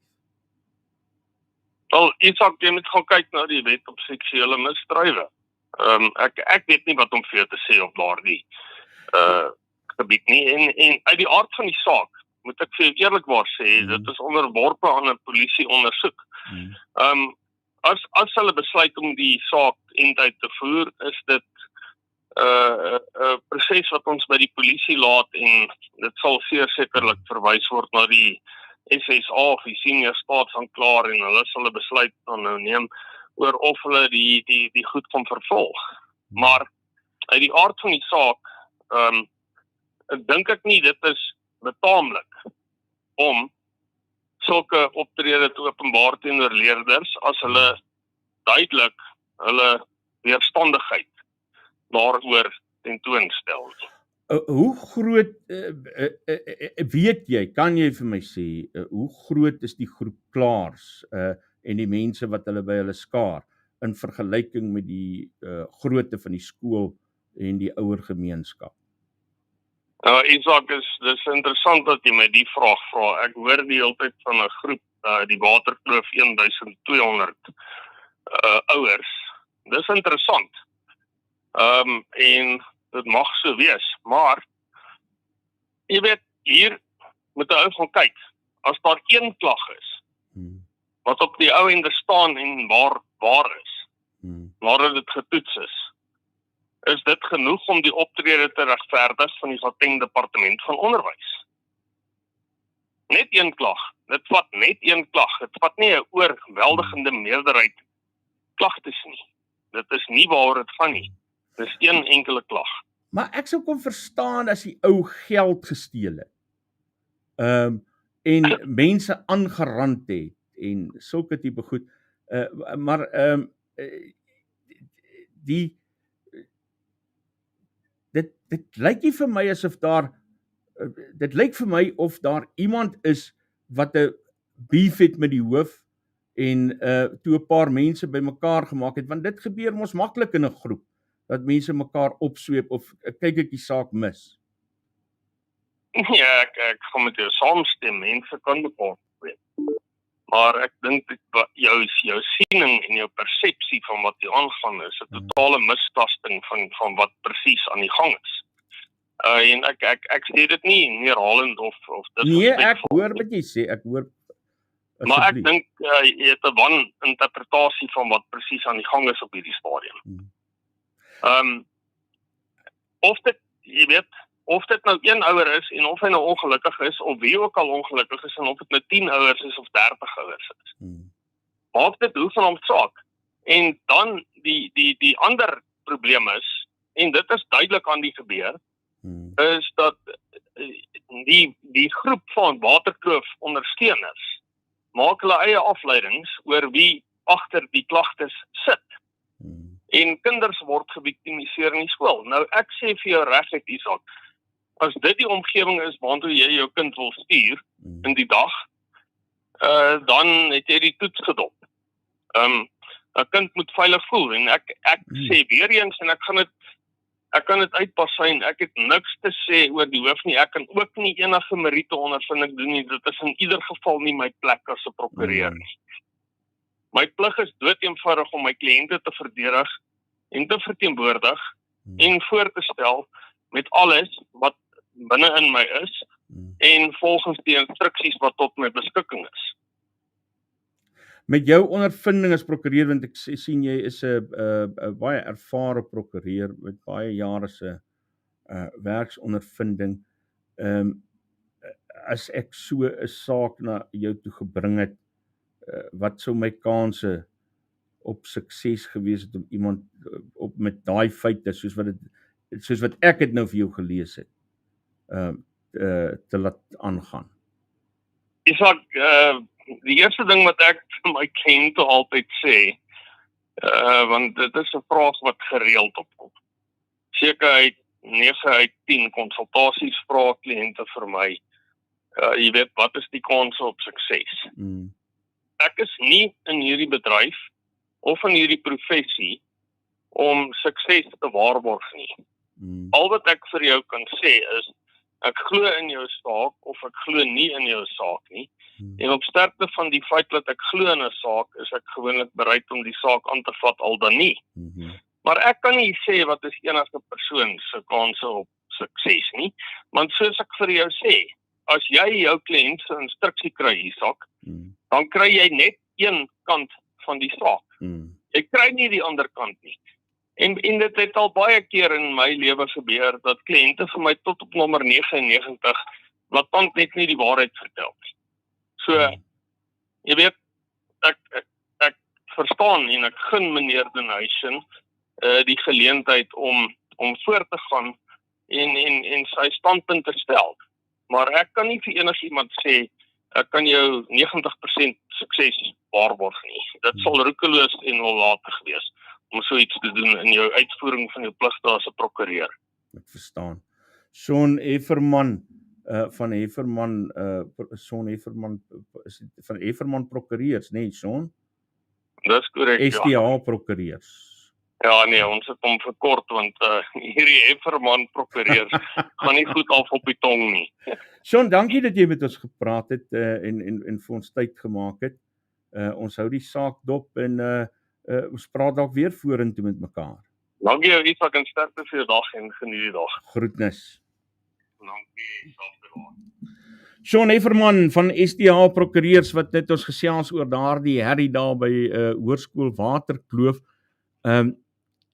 [SPEAKER 16] Wel, Isak, jy moet gaan kyk na die wet op seksuele misdrywe. Ek weet nie wat om vir jou te sê op daardie gebied nie. En uit die aard van die saak, moet ek vir jou eerlikwaar sê, dit is onderworpe aan 'n polisie ondersoek. As hulle besluit om die saak eintlik te voer, is dit 'n proses wat ons by die polisie laat en dit sal sekerlik verwys word na die SSA of die senior staatsaanklaer en hulle sal 'n besluit dan nou neem oor of hulle die goed kan vervolg. Maar uit die aard van die saak, dink ek nie dit is betaamlik om sulke optrede te openbaar teenoor leerders as hulle duidelik hulle weerstandigheid daaroor tentoonstel.
[SPEAKER 2] Hoe groot, weet jy, kan jy vir my sê, hoe groot is die groep klaars en die mense wat hulle by hulle skaar in vergelyking met die grootte van die skool en die ouer gemeenskap?
[SPEAKER 16] Isak, dis interessant dat jy my die vraag vra. Ek hoor die hele tyd van 'n groep, die Waterkloof 1200 ouers. Dis interessant. En dit mag so wees, maar jy weet, hier moet 'n ou gaan kyk. As daar een klag is wat op die ou ende staan en waar is, waar dit getoets is dit genoeg om die optrede te regverdig van die Gauteng Departement van Onderwys. Net een klag. Dit vat net een klag. Dit vat nie 'n oorweldigende meerderheid klagtes nie. Dit is nie waaroor dit gaan nie. Dis een enkele klag.
[SPEAKER 2] Maar ek sou kon verstaan as die ou geld gesteel het. En mense aangerand het en sulke tipe goed. Maar dit lyk nie vir my asof dit lyk vir my of daar iemand is wat 'n beef het met die hoof en toe 'n paar mense bymekaar gemaak het, want dit gebeur mos maklik in 'n groep dat mense mekaar opsweep of kyk ek die saak mis.
[SPEAKER 16] Ja, ek gaan met jou saamstem, mense kan mekaar opsweep. Maar ek dink jou siening en jou persepsie van wat hier aangaan is 'n totale mistasting van wat presies aan die gang is. En ek sê dit nie herhalend of dis.
[SPEAKER 2] Nee, ek hoor wat jy sê, ek hoor.
[SPEAKER 16] Maar ek dink jy het 'n waninterpretasie van wat presies aan die gang is op hierdie stadium. Of dit nou een ouer is en of hy nou ongelukkig is of wie ook al ongelukkig is en of dit nou 10 ouers is of 30 ouers is. Maak dit hoegenaamd saak. En dan die ander probleem is, en dit is duidelik aan die gebeur, is dat die groep van Waterkloof ondersteuners maak hulle eie afleidings oor wie agter die klagtes sit. En kinders word geviktimiseer in die skool. Nou ek sê vir jou regtig, Isak, as dit die omgewing is waartoe jy jou kind wil stuur in die dag, dan het jy die toets gedop. 'n Kind moet veilig voel en ek sê weer eens en ek kan dit uitpassyn, ek het niks te sê oor die hoof nie, ek kan ook nie enige meriete ondervinding doen nie, dit is in ieder geval nie my plek as 'n prokureur nie. My plig is doeteenvoudig om my kliënte te verdedig en te verteenwoordig en voor te stel met alles wat binne in my is en volgens die instruksies wat tot my beskikking is.
[SPEAKER 2] Met jou ondervinding as prokureur, want ek sien jy is 'n baie ervare prokureur met baie jare se werksondervinding. As ek so 'n saak na jou toe gebring het, wat sou my kanse op sukses gewees het om iemand op met daai feite soos wat ek het nou vir jou gelees het, te laat aangaan?
[SPEAKER 16] Isak, die eerste ding wat ek vir my kliënte altyd sê, want dit is 'n vraag wat gereeld opkom. Seker 9 uit 10 konsultasies vra kliënte vir my, jy weet, wat is die kanse op sukses? Ek is nie in hierdie bedryf of in hierdie professie om sukses te waarborg nie. Al wat ek vir jou kan sê is, ek glo in jou saak of ek glo nie in jou saak nie. En op sterkte van die feit dat ek glo in 'n saak, is ek gewoonlik bereid om die saak aan te vat al dan nie. Maar ek kan nie sê wat is enige persoon se kanse op sukses nie, want soos ek vir jou sê, as jy jou kliënt se instruksie kry, Isak, dan kry jy net een kant van die saak. Jy kry nie die ander kant nie. En dit het al baie keer in my lewe gebeur, dat kliënte vir my tot op nommer 99 blaatant net nie die waarheid vertel nie. So, jy weet, ek verstaan en ek gun meneer Den Huisen die geleentheid om voor te gaan en sy standpunt te stel. Maar ek kan nie vir enigiemand sê, ek kan jou 90% sukses waarborg nie. Dit sal roekeloos en onlatig wees om so iets te doen in jou uitvoering van jou pligte as 'n prokureur.
[SPEAKER 2] Ek verstaan. Shaun Hefferman van Hefferman Prokureurs, nee, Shaun?
[SPEAKER 16] Dis korrek, ja.
[SPEAKER 2] STA Prokureurs.
[SPEAKER 16] Ja, nee, ons het hom verkort, want hierdie Hefferman Prokureurs gaan nie goed af op die tong nie.
[SPEAKER 2] Shaun, dankie dat jy met ons gepraat het en vir ons tyd gemaak het. Ons hou die saak dop en ons praat dalk weer vorentoe met mekaar.
[SPEAKER 16] Dankie jou, Isak, en sterkte vir jou dag en geniet die dag.
[SPEAKER 2] Groetnis.
[SPEAKER 16] Dankie,
[SPEAKER 2] Shaun Hefferman van STA Prokureurs wat net ons gesels oor daardie herrie daar by Hoërskool Waterkloof.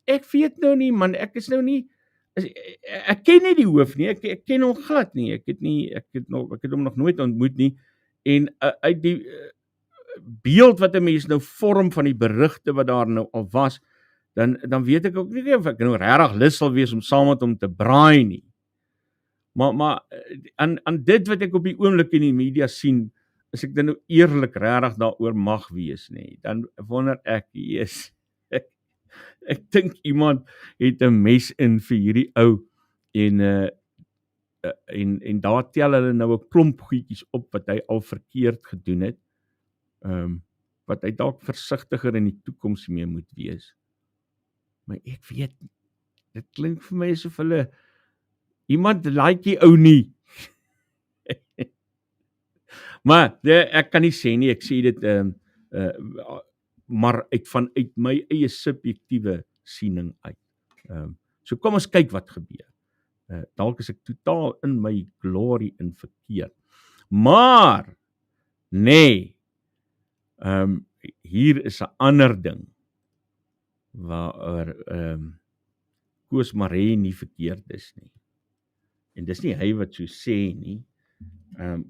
[SPEAKER 2] Ek weet nou nie, man, ek ken nie die hoof nie, ek ken hom glad nie, ek het hom nog nooit ontmoet nie, en uit die beeld wat 'n mens nou vorm van die berigte wat daar nou al was, dan weet ek ook nie of ek nou regtig lus sal wees om saam met hom te braai nie. Maar aan dit wat ek op die oomblik in die media sien, as ek dan nou eerlik regtig daaroor mag wees, nee, dan wonder ek, ek dink iemand het 'n mes in vir hierdie ou en daar tel hulle nou 'n klomp goedjies op wat hy al verkeerd gedoen het, wat hy dalk versigtiger in die toekoms mee moet wees. Maar ek weet, dit klink vir my asof hulle iemand like die ou nie. Maar ek kan nie sê nie, ek sê dit maar vanuit my eie subjektiewe siening uit. So kom ons kyk wat gebeur. Dalk is ek totaal in my glory in verkeerd. Maar nee, hier is 'n ander ding waar Koos Maree nie verkeerd is nie. En dis nie hy wat so sê nie.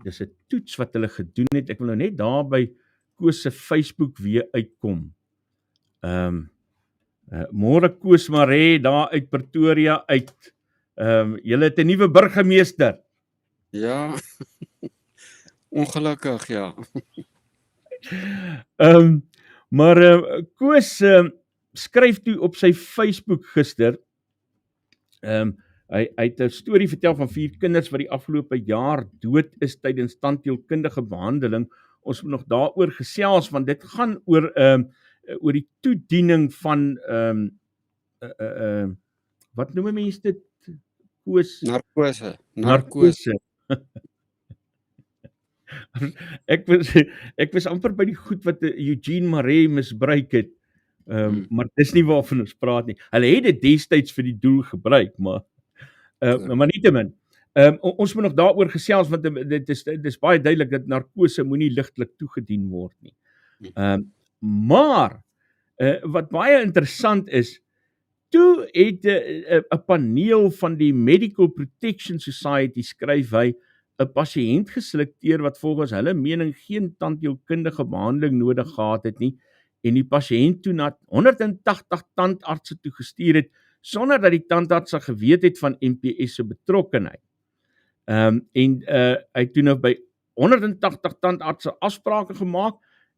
[SPEAKER 2] Dis 'n toets wat hulle gedoen het. Ek wil nou net daar by Koos se Facebook weer uitkom. Môre Koos Maree daar uit Pretoria uit. Julle het 'n nuwe burgemeester.
[SPEAKER 17] Ja, ongelukkig, ja.
[SPEAKER 2] Maar Koos skryf toe op sy Facebook gister, hy het 'n storie vertel van 4 kinders wat die afgelope jaar dood is tydens tandheelkundige behandeling. Ons moet nog daaroor gesels, want dit gaan oor die toediening van wat noem mense dit? Koos? Narkose. Ek was amper by die goed wat Eugene Maree misbruik het, maar dis nie waarvan ons praat nie. Hulle het dit destyds vir die doel gebruik, maar nietemin. Ons moet nog daaroor gesels, want dit is baie duidelik dat narkose moenie ligtelik toegedien word nie. Maar wat baie interessant is, toe het 'n paneel van die Medical Protection Society, skryf hy, 'n pasiënt geselekteer wat volgens hulle mening geen tandheelkundige behandeling nodig gehad het nie, en die pasiënt toe na 180 tandartse toe gestuur het, sonder dat die tandartse geweet het van MPS se betrokkenheid. Hy het toe nou by 180 tandartse afsprake gemaak,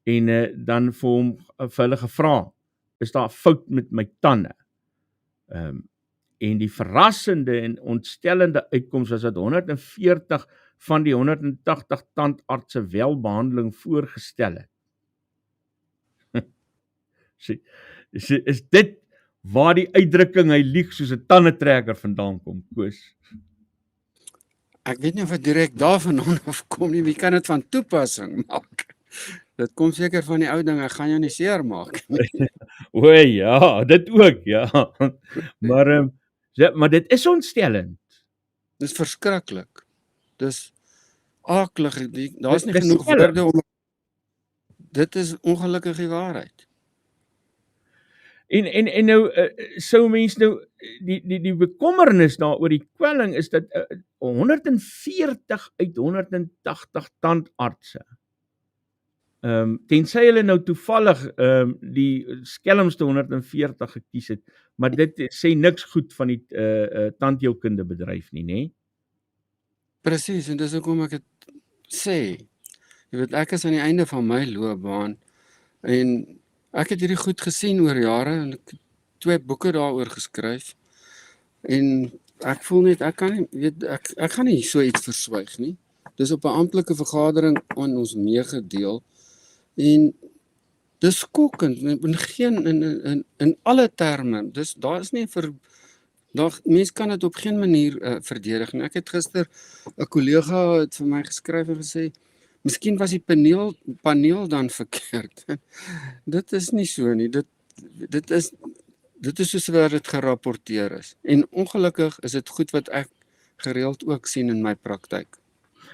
[SPEAKER 2] en dan vir hulle gevra, is daar 'n fout met my tande? En die verrassende en ontstellende uitkoms was dat 140 van die 180 tandartse wel behandeling voorgestel het. Is dit waar die uitdrukking hy lieg soos 'n tandetrekker vandaan kom, Koos?
[SPEAKER 17] Ek weet nie of dit direk daarvandaan afkom nie, wie kan dit van toepassing maak? Dit kom seker van die ou ding, ek gaan jou nie seer maak nie.
[SPEAKER 2] O ja, dit ook, ja. Maar dit is ontstellend.
[SPEAKER 17] Dis verskriklik. Dis aaklig, daar's nie genoeg woorde om. Dit is ongelukkig die waarheid.
[SPEAKER 2] En nou, sou mens nou, die bekommernis daaroor die kwelling is dat 140 uit 180 tandartse, tensy hulle nou toevallig die skelmste 140 gekies het, maar dit sê niks goed van die tandheelkunde bedryf nie, né?
[SPEAKER 17] Presies, en dis hoekom ek dit sê. Jy weet, ek is aan die einde van my loopbaan, en ek het hierdie goed gesien oor jare, en ek het 2 boeke daaroor geskryf, en ek voel net, ek gaan nie so iets verswyg nie. Dis op 'n amptelike vergadering aan ons meegedeel, en dis skokkend, in alle terme, daar is nie mens kan dit op geen manier verdedig nie. Ek het gister 'n kollega het vir my geskryf en gesê, miskien was die paneel dan verkeerd. Dit is nie so nie, dit is soos wat dit gerapporteer is. En ongelukkig is dit goed wat ek gereeld ook sien in my praktyk.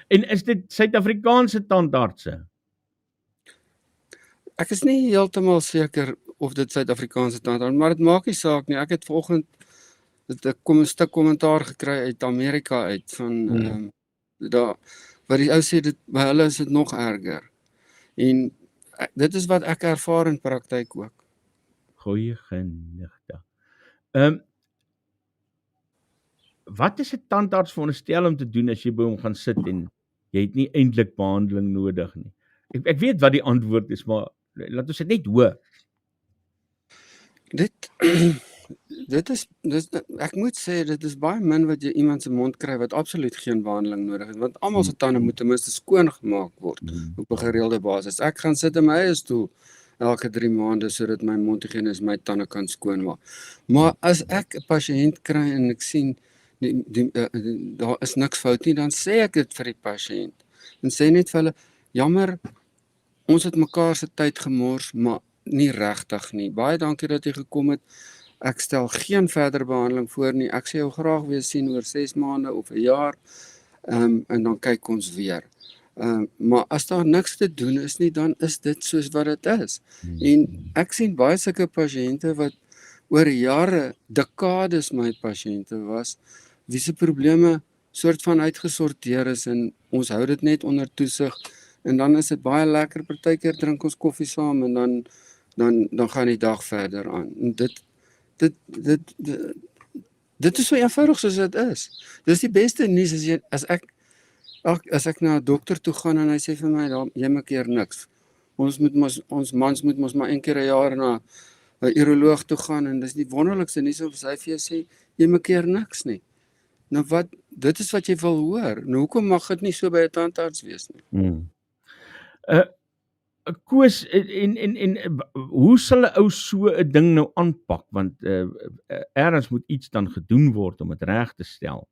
[SPEAKER 2] En is dit Suid-Afrikaanse tandartse?
[SPEAKER 17] Ek is nie heeltemal seker of dit Suid-Afrikaanse tandartse, maar dit maak nie saak nie. Ek het vanoggend 'n stuk kommentaar gekry uit Amerika uit, van wat die ou sê, by hulle is dit nog erger. En dit is wat ek ervaar in praktyk ook.
[SPEAKER 2] Goeie genigte. Wat is 'n tandarts veronderstel om te doen as jy by hom gaan sit en jy het nie eintlik behandeling nodig nie? Ek weet wat die antwoord is, maar laat ons dit net hoor. Ek moet sê, dit is baie min wat jy iemand se mond kry wat absoluut geen behandeling nodig het, want almal se tande moet ten minste skoon gemaak word op 'n gereelde basis. Ek gaan sit in my eie stoel elke 3 maande sodat my mondhygiënis my tande kan skoon maak. Maar as ek 'n pasiënt kry en ek sien daar is niks fout nie, dan sê ek dit vir die pasiënt en sê net vir hulle, jammer, ons het mekaar se tyd gemors, maar nie regtig nie. Baie dankie dat jy gekom het. Ek stel geen verdere behandeling voor nie. Ek sê jou graag weer sien oor 6 maande of 'n jaar, en dan kyk ons weer. Maar as daar niks te doen is nie, dan is dit soos wat dit is. En ek sien baie sulke pasiënte wat oor jare, dekades my pasiënte was, wie se probleme soort van uitgesorteer is, en ons hou dit net onder toesig, en dan is dit baie lekker, partykeer drink ons koffie saam, en dan
[SPEAKER 17] dan gaan die dag verder aan. En dit is so eenvoudig soos dit is. Dis die beste nuus as ek na 'n dokter toe gaan en hy sê vir my, jy maak keer niks. Ons mans moet mos maar een keer 'n jaar na 'n uroloog toe gaan en dis die wonderlikste nuus of hy vir jou sê, jy maak keer niks nie. Nou dit is wat jy wil hoor. Nou hoekom mag dit nie so by 'n tandarts wees nie?
[SPEAKER 2] Koos, en hoe sal 'n ou so 'n ding nou aanpak? Want ergens moet iets dan gedoen word om dit reg te stel.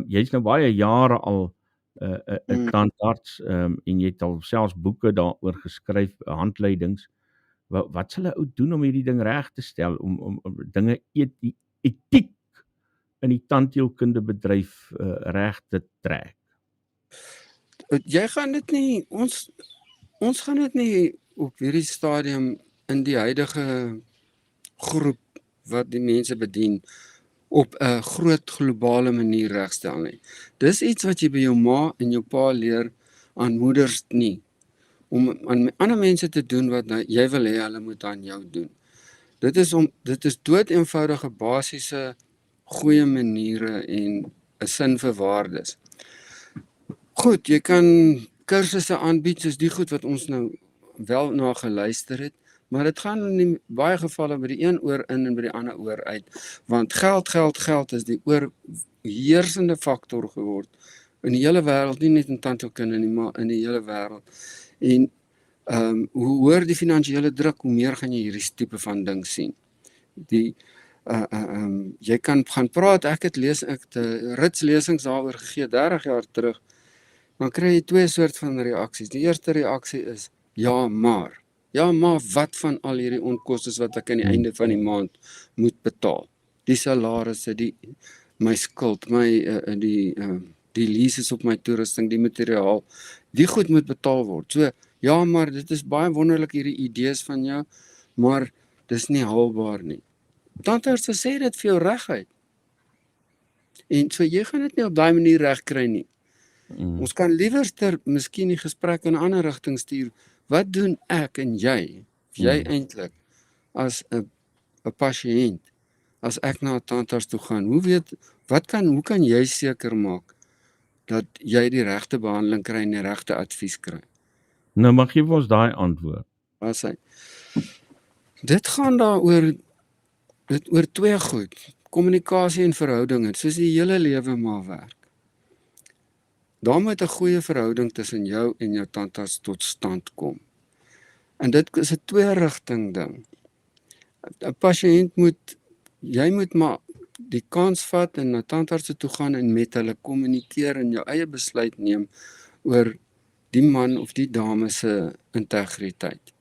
[SPEAKER 2] Jy's nou baie jare al 'n tandarts, en jy het al selfs boeke daaroor geskryf, handleidings. Wat sal 'n ou doen om hierdie ding reg te stel, om dinge etiek in die tandheelkundebedryf reg te trek?
[SPEAKER 17] Jy gaan dit nie, ons gaan dit nie op hierdie stadium in die huidige groep wat die mense bedien op 'n groot globale manier regstel nie. Dis iets wat jy by jou ma en jou pa leer aan moeders nie, om aan ander mense te doen wat jy wil hê hulle moet aan jou doen. Dit is dood eenvoudige basiese goeie maniere en 'n sin vir waardes. Goed, jy kan kursusse aanbied soos die goed wat ons nou wel na geluister het, maar dit gaan in baie gevalle by die een oor in en by die ander oor uit, want geld is die oorheersende faktor geword in die hele wêreld, nie net in tandheelkunde nie, maar in die hele wêreld. En hoe hoër die finansiële druk, hoe meer gaan jy hierdie tipe van ding sien. Jy kan gaan praat, ek het ritslesings daaroor gegee 30 jaar terug, dan kry jy twee soort van reaksies. Die eerste reaksie is, ja maar wat van al hierdie onkostes wat ek aan die einde van die maand moet betaal? Die salarisse, my skuld, die leases op my toerusting, die materiaal, die goed moet betaal word. So, ja maar dit is baie wonderlik hierdie idees van jou, maar dis nie haalbaar nie. Tandarts sê dit vir jou reguit. En so jy gaan dit nie op daai manier reg kry nie. Ons kan liewerster miskien die gesprek in 'n ander rigting stuur. Wat doen ek en jy eintlik as 'n pasiënt, as ek na 'n tandarts toe gaan? Hoe kan jy seker maak dat jy die regte behandeling kry en die regte advies kry?
[SPEAKER 2] Nou mag jy vir ons daai antwoord.
[SPEAKER 17] Dit gaan daaroor oor twee goed, kommunikasie en verhoudinge, soos die hele lewe maar werk. Daar moet 'n goeie verhouding tussen jou en jou tandarts tot stand kom. En dit is 'n twee-rigting ding. 'n Pasiënt jy moet maar die kans vat en na tandarts toe gaan en met hulle kommunikeer en jou eie besluit neem oor die man of die dame se integriteit.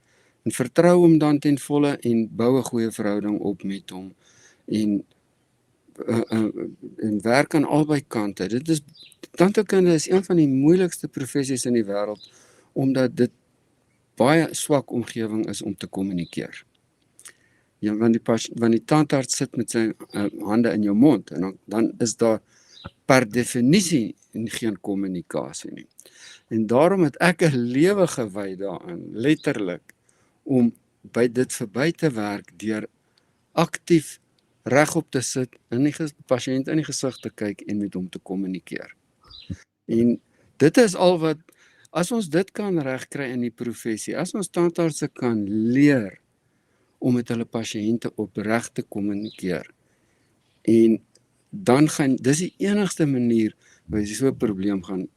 [SPEAKER 17] En vertrou hom dan ten volle en bou 'n goeie verhouding op met hom en werk aan albei kante. Tandheelkunde is een van die moeilikste professies in die wêreld, omdat dit baie swak omgewing is om te kommunikeer. Ja, want die tandarts sit met sy hande in jou mond en dan is daar per definisie geen kommunikasie nie. En daarom het ek 'n lewe gewy daaraan, letterlik, om by dit verby te werk deur aktief regop te sit en die pasiënt in die gesig te kyk en met hom te kommunikeer. En dit is al wat, as ons dit kan regkry in die professie, as ons tandartse kan leer om met hulle pasiënte opreg te kommunikeer, en dan dis die enigste manier waar jy so 'n probleem gaan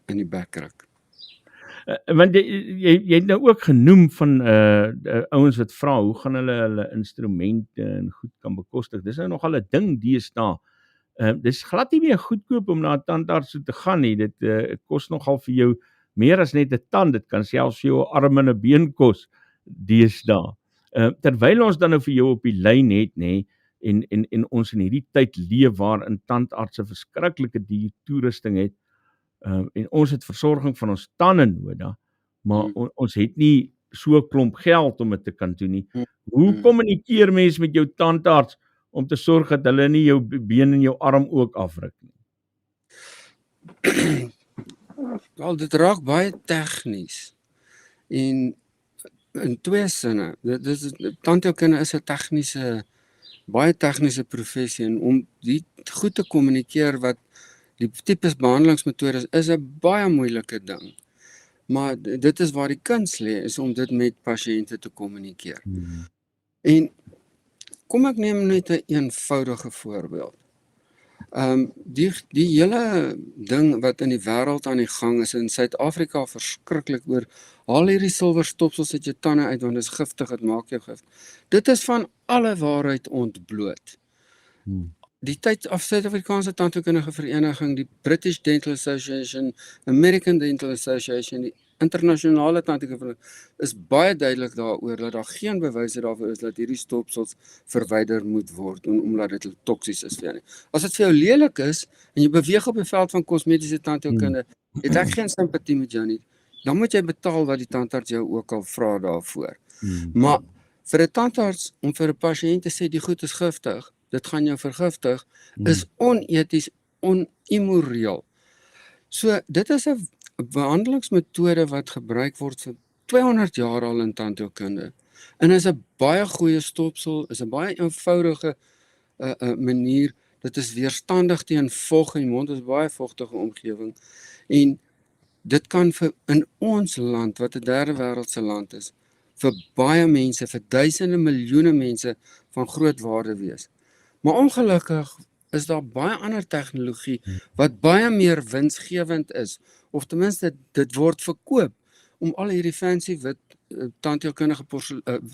[SPEAKER 17] in die bek ruk.
[SPEAKER 2] Want jy het nou ook genoem van ouens wat vra, hoe gaan hulle instrumente en goed kan bekostig. Dis nou nogal 'n ding deesdae. Dis glad nie meer goedkoop om na 'n tandarts te gaan nie. Dit kos nogal vir jou meer as net 'n tand. Dit kan selfs vir jou 'n arm en 'n been kos deesdae. Terwyl ons dan nou vir jou op die lyn het, nê, en ons in hierdie tyd leef waarin tandartse verskriklike duur toerusting het, en ons het versorging van ons tande nodig, maar ons het nie so 'n klomp geld om dit te kan doen nie. Hoe kommunikeer mens met jou tandarts om te sorg dat hulle nie jou been en jou arm ook afruk nie?
[SPEAKER 17] Wel, dit raak baie tegnies. En in 2 sinne. Tandheelkunde is 'n baie tegniese professie en om die goed te kommunikeer wat die tipes behandelingsmetodes is 'n baie moeilike ding. Maar dit is waar die kuns lê, is om dit met pasiënte te kommunikeer. En kom ek neem net 'n eenvoudige voorbeeld. Die hele ding wat in die wêreld aan die gang is, in Suid-Afrika verskriklik oor, haal hierdie silwer stopsels uit jou tande uit, want dit is giftig, dit maak jou gif. Dit is van alle waarheid ontbloot. Die tyd af Suid-Afrikaanse Tandheelkundige Vereniging, die British Dental Association, American Dental Association, die internasionale tandheelkundige is baie duidelik daaroor dat daar geen bewyse daarvoor is dat hierdie stopsels verwyder moet word omdat dit toksies is vir jou nie. As dit vir jou lelik is en jy beweeg op die veld van kosmetiese tandheelkunde, het ek geen simpatie met jou nie. Dan moet jy betaal wat die tandarts jou ook al vra daarvoor. Maar vir 'n tandarts om vir 'n pasiënt te sê die goed is giftig, dit gaan jou vergiftig, is oneties, onimmoreel. So dit is 'n behandelingsmetode wat gebruik word vir 200 jaar al in tandheelkunde. En is 'n baie goeie stopsel, is 'n baie eenvoudige manier. Dit is weerstandig teen vog, en die mond is 'n baie vogtige omgewing. En dit kan vir in ons land, wat 'n derde wêreldse land is, vir baie mense, vir duisende miljoene mense van groot waarde wees. Maar ongelukkig is daar baie ander tegnologie wat baie meer winsgewend is, of ten minste dit word verkoop om al hierdie fancy wit tandheelkundige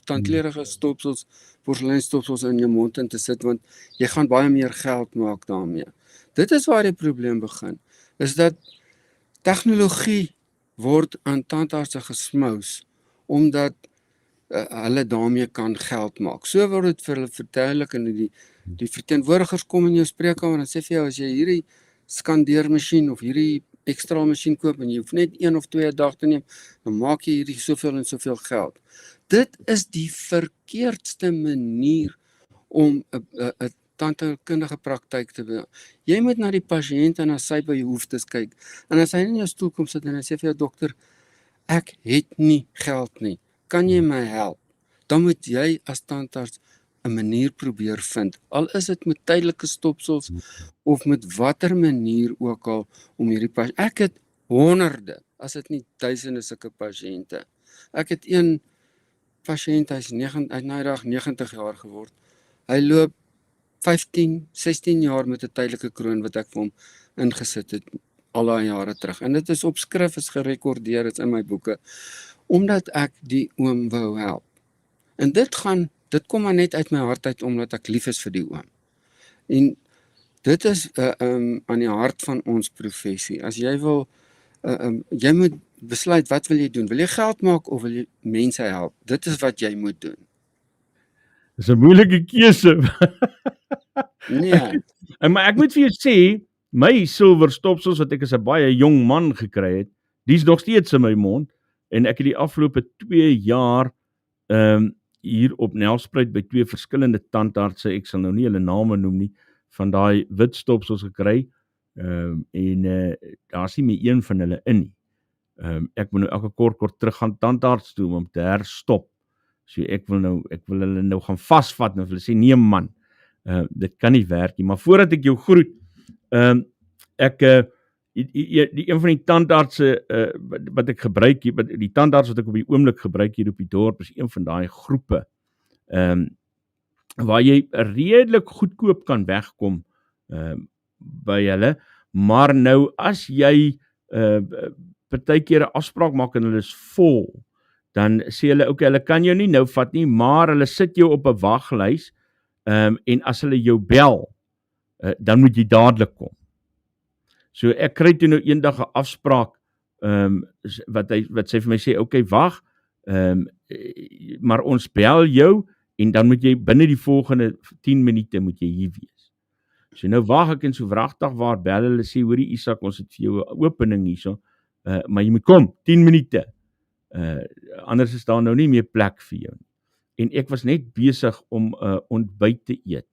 [SPEAKER 17] tandkleurige stopsels, porseleinstopsels in jou mond in te sit, want jy gaan baie meer geld maak daarmee. Dit is waar die probleem begin, is dat tegnologie word aan tandartse gesmous, omdat hulle daarmee kan geld maak. So word dit vir hulle verduidelik en die verteenwoordigers kom in jou spreekkamer en sê vir jou, as jy hierdie skandeermasjien of hierdie ekstra masjien koop en jy hoef net 1 of 2 dae te neem, dan maak jy hierdie soveel en soveel geld. Dit is die verkeerdste manier om 'n tandheelkundige praktyk te doen. Jy moet na die pasiënt en na sy behoeftes kyk. En as hy in jou stoel kom sit en hy sê vir jou, dokter, ek het nie geld nie, kan jy my help? Dan moet jy as tandarts 'n manier probeer vind, al is dit met tydelike stopsels of met watter manier ook al om hierdie pasiënt. Ek het honderde, as dit nie duisende sulke pasiënte. Ek het een pasiënt, hy is nou dag 90 jaar geword. Hy loop 15, 16 jaar met 'n tydelike kroon wat ek vir hom ingesit het al daai jare terug. En dit is op skrif, is gerekordeer, is in my boeke, omdat ek die oom wou help. En dit kom maar net uit my hart uit, omdat ek lief is vir die oom. En dit is aan die hart van ons professie. As jy wil, jy moet besluit, wat wil jy doen? Wil jy geld maak of wil jy mense help? Dit is wat jy moet doen.
[SPEAKER 2] Dis 'n moeilike keuse.
[SPEAKER 17] Nee.
[SPEAKER 2] Maar ek moet vir jou sê, my silwer stopsels wat ek as 'n baie jong man gekry het, dis nog steeds in my mond, en ek het die afgelope 2 jaar hier op Nelspruit by 2 verskillende tandartse, ek sal nou nie hulle name noem nie, van daai wit stopsels gekry, en daar's nie meer een van hulle in nie. Ek moet nou elke kort terug gaan tandarts toe om te herstop. So ek wil hulle nou gaan vasvat en hulle sê, nee man, dit kan nie werk nie. Maar voordat ek jou groet, die een van die tandartse wat ek gebruik hier, die tandarts wat ek op die oomblik gebruik hier op die dorp, is een van daai groepe, waar jy redelik goedkoop kan wegkom by hulle, maar nou as jy partykeer 'n afspraak maak en hulle is vol, dan sê hulle, okay, hulle kan jou nie nou vat nie, maar hulle sit jou op 'n waglys, en as hulle jou bel, dan moet jy dadelik kom. So ek kry toe nou eendag 'n afspraak, wat sy vir my sê, okay, wag, maar ons bel jou, en dan moet jy binne die volgende 10 minute moet jy hier wees. So nou wag ek en so wragtig waar bel hulle, sê, hoorie Isak, ons het vir jou 'n opening hierso, maar jy moet kom, 10 minute. Anders is daar nou nie meer plek vir jou. En ek was net besig om ontbyt te eet.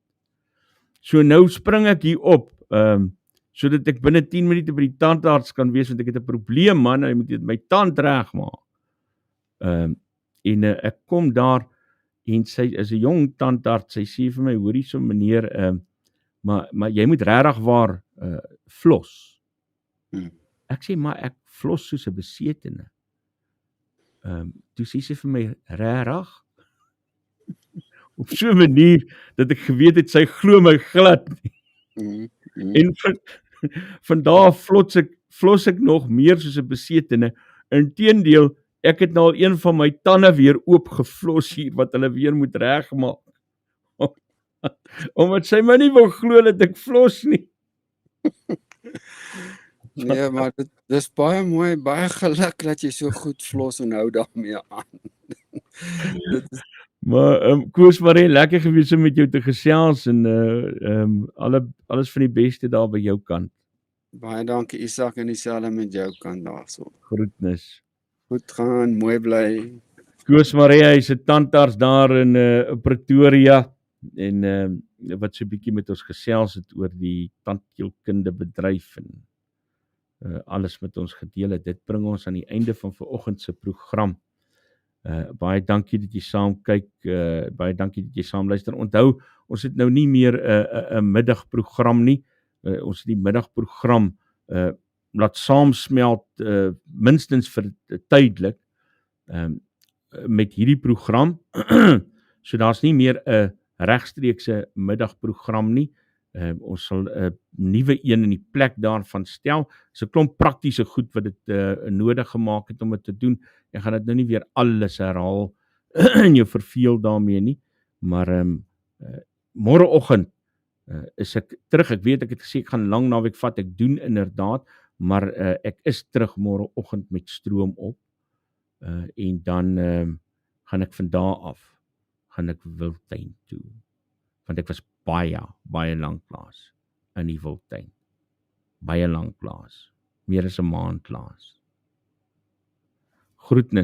[SPEAKER 2] So nou spring ek hier op, sodat ek binne 10 minute by die tandarts kan wees, want ek het 'n probleem man, hy moet my tand reg maak. En ek kom daar, en sy is 'n jong tandarts, sy sê vir my, hoorie so meneer, maar jy moet regtig waar flos. Ek sê, maar ek flos soos 'n besetene. Toe sê sy vir my, regtig? Op so 'n manier, dat ek geweet het, sy glo my glad nie. En van daar af flos ek nog meer soos 'n besetene. Inteendeel, ek het nou al een van my tande weer oopgeflos hier, wat hulle weer moet regmaak. Omdat sy my nie wil glo dat ek flos nie.
[SPEAKER 17] Nee, maar dit is baie mooi, baie geluk dat jy so goed flos en hou daarmee aan.
[SPEAKER 2] Maar Koos Marie, lekker gewees om met jou te gesels en alles van die beste daar by jou kant.
[SPEAKER 17] Baie dankie Isak en dieselfde met jou kant daarso.
[SPEAKER 2] Groetnis.
[SPEAKER 17] Goed gaan, mooi bly.
[SPEAKER 2] Koos Marie, hy's 'n tandarts daar in Pretoria en wat so 'n bietjie met ons gesels het oor die tandheelkunde bedryf en alles met ons gedeel het. Dit bring ons aan die einde van vanoggend se program. Baie dankie dat jy saam kyk, baie dankie dat jy saam luister. Onthou, ons het nou nie meer 'n middagprogram nie. Ons het die middagprogram laat saamsmelt minstens vir tydelik met hierdie program. So daar's nie meer 'n regstreekse middagprogram nie. Ons sal 'n nuwe een in die plek daarvan stel. Dis 'n klomp praktiese goed wat dit nodig gemaak het om dit te doen. Ek gaan dit nou nie weer alles herhaal en jou verveel daarmee nie, maar môreoggend is ek terug. Ek weet ek het gesê ek gaan lang naweek vat, ek doen inderdaad, maar ek is terug môreoggend met stroom op en dan gaan ek van daar af gaan ek Wildtuin toe, want ek was baie lanklaas in die Wildtuin, baie lanklaas, meer as 'n maand laas. Groetnis.